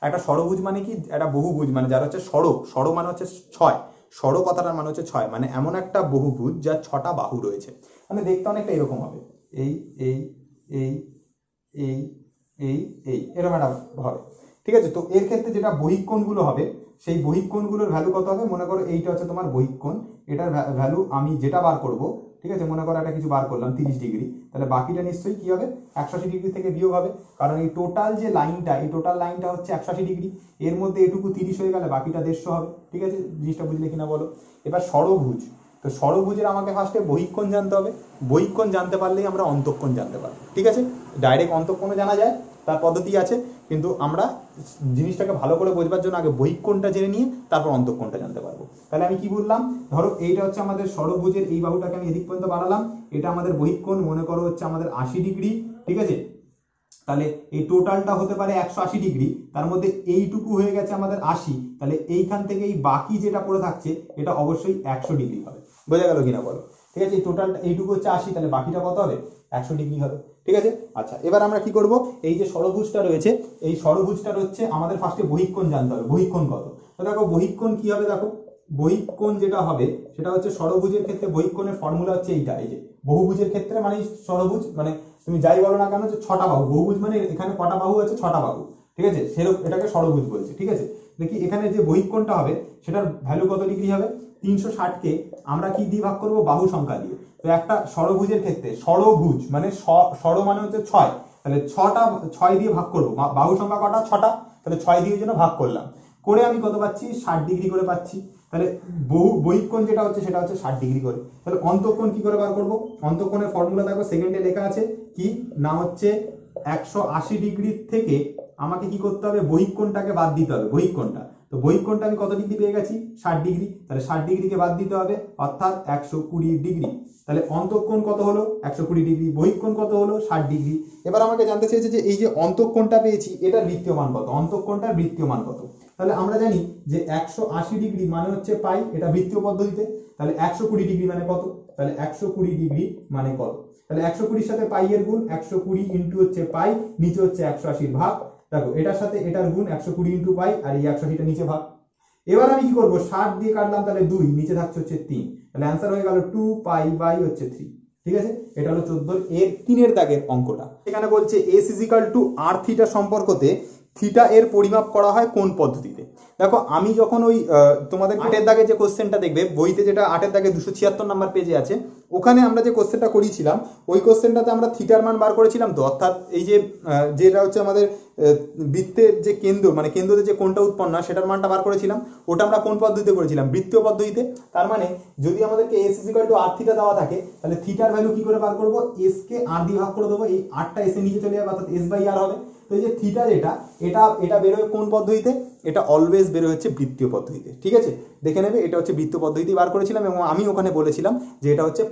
Speaker 1: একটা ষড়ভুজ মানে কি, একটা বহুভুজ মানে যারা হচ্ছে ষড় মানে হচ্ছে 6, ষড় কথাটার মানে হচ্ছে 6, মানে এমন একটা বহুভুজ যার 6টা বাহু রয়েছে, মানে দেখতে অনেকটা এরকম হবে, এই এই এই এই এই এই এরকম একটা হবে, ঠিক আছে। তো এর ক্ষেত্রে যেটা বহিক কোণগুলো হবে, সেই বহিক কোণগুলোর ভ্যালু কত হবে, মনে করো এইটা হচ্ছে তোমার বহিক কোণ, এটার ভ্যালু আমি যেটা বার করব, ঠিক আছে, মনে করো একটা কিছু বার করলাম 30 ডিগ্রি, তাহলে বাকিটা নিশ্চয়ই কি হবে 180 ডিগ্রি থেকে বিয়োগ হবে, কারণ এই টোটাল যে লাইনটা, এই টোটাল লাইনটা হচ্ছে 180 ডিগ্রি, এর মধ্যে এটুকু 30 হয়ে গেলে বাকিটা 150 হবে, ঠিক আছে, জিনিসটা বুঝলে কিনা বলো। এবার ষড়ভুজ, তো ষড়ভুজের আমাকে ফার্স্টে বহিক কোণ জানতে হবে, বহিক কোণ জানতে পারলেই আমরা অন্তঃকোণ জানতে পারবো, ঠিক আছে। ডাইরেক্ট অন্তঃকোণও জানা যায়, তার পদ্ধতি আছে, কিন্তু আমরা জিনিসটাকে ভালো করে বোঝবার জন্য আগে বহিক কোণটা জেনে নিয়ে তারপর অন্তঃকোণটা জানতে পারবো। তাহলে আমি কি বললাম, ধরো এইটা হচ্ছে আমাদের ষড়ভুজের এই বাহুটাকে আমি এদিক পর্যন্ত বাড়ালাম, এটা আমাদের বহিক কোণ মনে করো হচ্ছে আমাদের 80 ডিগ্রি, ঠিক আছে। তাহলে এই টোটালটা হতে পারে 180 ডিগ্রি, তার মধ্যে এইটুকু হয়ে গেছে আমাদের 80, তাহলে এইখান থেকে এই বাকি যেটা পড়ে থাকছে এটা অবশ্যই 100 ডিগ্রি হবে, বোঝা গেল কিনা বলো, ঠিক আছে। এই টোটালটা এইটুকু হচ্ছে 80, তাহলে বাকিটা কত হবে 100 ডিগ্রি হবে, ঠিক আছে। আচ্ছা, এবার আমরা কি করব, এই যে ষড়ভুজটা রয়েছে, এই ষড়ভুজটার হচ্ছে আমাদের ফার্স্টে বহিক কোণ জানতে হবে, বহিক কোণ কত। তো দেখো বহিক কোণ কি হবে, দেখো বহিক কোণ যেটা হবে সেটা হচ্ছে ষড়ভুজের ক্ষেত্রে বহিক কোণের ফর্মুলা হচ্ছে এইটা, এই যে বহুভুজের ক্ষেত্রে মানে ষড়ভুজ মানে তুমি যাই বলো না কেন যে 6টা বাহু, বহুভুজ মানে এখানে কটা বাহু আছে 6টা বাহু, ঠিক আছে, সেরকম এটাকে ষড়ভুজ বলছে, ঠিক আছে। দেখি এখানে যে বহিক কোণটা হবে সেটার ভ্যালু কত ডিগ্রি হবে, 360 কে আমরা কি দিয়ে ভাগ করব, বাহু সংখ্যা দিয়ে। তো একটা ষড়ভুজের ক্ষেত্রে ষড়ভুজ মানে ষড় মানে হচ্ছে 6, তাহলে 6টা 6 দিয়ে ভাগ করব, বাহু সংখ্যা কটা 6টা, তাহলে 6 দিয়ে জন্য ভাগ করলাম, করে আমি কত পাচ্ছি 60 ডিগ্রি করে পাচ্ছি। তাহলে বহিক কোণ যেটা হচ্ছে সেটা হচ্ছে 60 ডিগ্রি করে। তাহলে অন্তঃকোণ কি করে বার করব, অন্তঃকোণের ফর্মুলা দেখো সেকেন্ডে লেখা আছে, কি না হচ্ছে 180 ডিগ্রি থেকে আমাকে কি করতে হবে, বহিক কোণটাকে বাদ দিতে হবে, বহিক কোণটা। তো বহিক কোণটা আমি কত ডিগ্রি পেয়ে গেছি 60 ডিগ্রি, তাহলে 60 ডিগ্রিকে বাদ দিতে হবে, অর্থাৎ 120 ডিগ্রি। তাহলে অন্তঃকোণ কত হলো 120 ডিগ্রি, বহিক কোণ কত হলো 60 ডিগ্রি। এবার আমাকে জানতে চেয়েছে যে এই যে অন্তঃকোণটা পেয়েছি এটার বৃত্তীয় মান কত, অন্তঃকোণটার বৃত্তীয় মান কত। তাহলে আমরা জানি যে 180 ডিগ্রি মানে হচ্ছে পাই, এটা বৃত্তীয় পদ্ধতিতে, তাহলে 120 ডিগ্রি মানে কত, তাহলে 120 ডিগ্রি মানে কত, তাহলে 120 সাথে পাই এর গুণ 120 ইন্টু হচ্ছে পাই, নিচে হচ্ছে 180 ভাগ, দেখো এটার সাথে এটার গুণ 120 ইন্টু পাই, আর এই 180টা নিচে ভাগ। এবার আমি কি করব, 60 দিয়ে কাটলাম, তাহলে 2, নিচে থাকছে হচ্ছে 3, তাহলে অ্যান্সার হয়ে গেল 2 পাই বাই হচ্ছে 3, ঠিক আছে। এটা হলো 14 এর 3 দাগের অঙ্কটা। এখানে বলছে s r থিটা সম্পর্কতে থিটা এর পরিমাপ করা হয় কোন পদ্ধতিতে। দেখো আমি যখন ওই তোমাদের 8 দাগে যে কোশ্চেনটা দেখবে বইতে, যেটা 8 দাগে 276 নাম্বার পেজে আছে, ওখানে আমরা যে কোশ্চেনটা করিয়েছিলাম ওই কোশ্চেনটাতে আমরা থিটার মান বার করেছিলাম, তো অর্থাৎ এই যে যেটা হচ্ছে আমাদের বৃত্তের যে কেন্দ্র মানে কেন্দ্রতে যে কোণটা উৎপন্ন হয় সেটার মানটা বার করেছিলাম, ওটা আমরা কোন পদ্ধতিতে করেছিলাম, বৃত্তীয় পদ্ধতিতে। তার মানে যদি আমাদেরকে s r থিটা দেওয়া থাকে, তাহলে থিটার ভ্যালু কি করে বার করব, s কে r দিয়ে ভাগ করে দেবো, এই rটা s এর নিচে চলে যাবে, অর্থাৎ s বাই r হবে। তো এই যে থিটা যেটা এটা বেরোয় কোন পদ্ধতিতে, এটা অলওয়েজ বেরোয় হচ্ছে বৃত্তীয় পদ্ধতিতে, ঠিক আছে, দেখে নেবে এটা হচ্ছে বৃত্তীয় পদ্ধতি বার করেছিলাম, এবং আমি ওখানে বলেছিলাম যে এটা হচ্ছে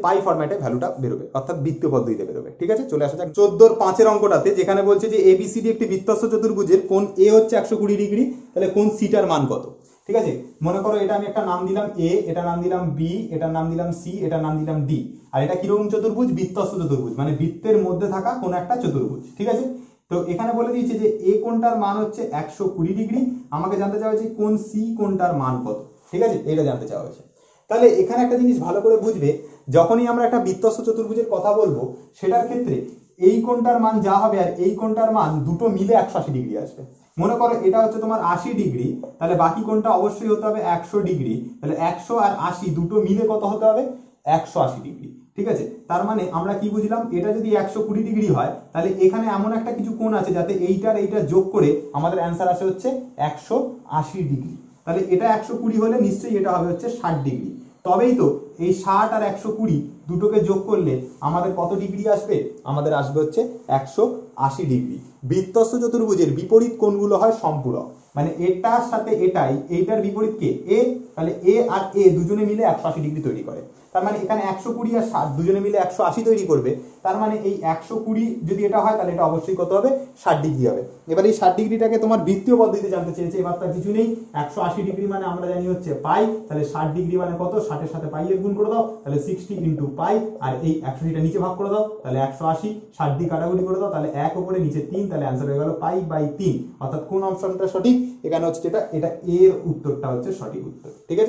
Speaker 1: পাই ফরম্যাটে ভ্যালুটা বেরোবে, অর্থাৎ বৃত্তীয় পদ্ধতিতে বেরোবে, ঠিক আছে। চলে আসা যাক 14 5 অঙ্কটাতে, যেখানে বলছে যে এবিসিডি একটি বৃত্তস্থ চতুর্ভুজের কোণ এ হচ্ছে 120 ডিগ্রি, তাহলে কোণ সিটার মান কত, ঠিক আছে। মনে করো এটা আমি একটা নাম দিলাম এ, এটা নাম দিলাম বি, এটার নাম দিলাম সি, এটার নাম দিলাম ডি, আর এটা কিরকম চতুর্ভুজ, বৃত্তস্থ চতুর্ভুজ, মানে বৃত্তের মধ্যে থাকা কোন একটা চতুর্ভুজ, ঠিক আছে। তো এখানে বলে দিয়েছে যে এ কোণটার মান হচ্ছে 120 ডিগ্রি, আমাকে জানতে চাওয়া হয়েছে কোণ সি কোণটার মান কত, ঠিক আছে, এটা জানতে চাওয়া হয়েছে। তাহলে এখানে একটা জিনিস ভালো করে বুঝবে, যখনই আমরা একটা বৃত্তস্থ চতুর্ভুজের কথা বলবো সেটার ক্ষেত্রে এই কোণটার মান যা হবে আর এই কোণটার মান দুটো মিলে 180 ডিগ্রি আসবে। মনে করো এটা হচ্ছে তোমার 80 ডিগ্রি, তাহলে বাকি কোণটা অবশ্যই হতে হবে 100 ডিগ্রি, তাহলে 100 আর 80 দুটো মিলে কত হতে হবে 180 ডিগ্রি, ঠিক আছে। তার মানে আমরা কি বুঝলাম, এটা যদি 120 ডিগ্রি হয় তাহলে এখানে এমন একটা কিছু কোণ আছে যাতে এইটা যোগ করে আমাদের অ্যান্সার আসে হচ্ছে 180 ডিগ্রি, তাহলে এটা 120 হলে নিশ্চয়ই এটা হবে হচ্ছে 60 ডিগ্রি, তবেই তো এই 60 আর 120 দুটোকে যোগ করলে আমাদের কত ডিগ্রি আসবে, আমাদের আসবে হচ্ছে 180 ডিগ্রি। বৃত্তস্থ চতুর্ভুজের বিপরীত কোণগুলো হয় সম্পূরক, মানে এটার সাথে এটাই, এইটার বিপরীত কে এ, তাহলে এ আর এ দুজনে মিলে 180 ডিগ্রি তৈরি করে। তার মানে এখানে 120 আর 60 দুজনে মিলে 180 তৈরি করবে, তার মানে এই 120 যদি এটা হয় তাহলে এটা অবশ্যই কত হবে 60 ডিগ্রি হবে। এবার এই 60 ডিগ্রিটাকে তোমার বৃত্তীয় পদ্ধতিতে জানতে চেয়েছে, এবার তার কিছু নেই, 180 ডিগ্রি মানে আমরা জানি হচ্ছে পাই, তাহলে 60 ডিগ্রি মানে কত, 60 এর সাথে পাই এর গুণ করে দাও, তাহলে 60 ইন্টু পাই, আর এই 180টা নিচে ভাগ করে দাও, তাহলে 180, 60 দিয়ে কাটাকুটি করে দাও, তাহলে 1 উপরে নিচে 3, তাহলে অ্যান্সার হয়ে গেল পাই বাই 3, অর্থাৎ কোন অপশনটা সঠিক, এখানে হচ্ছে এটা এর উত্তরটা হচ্ছে সঠিক উত্তর, ঠিক আছে।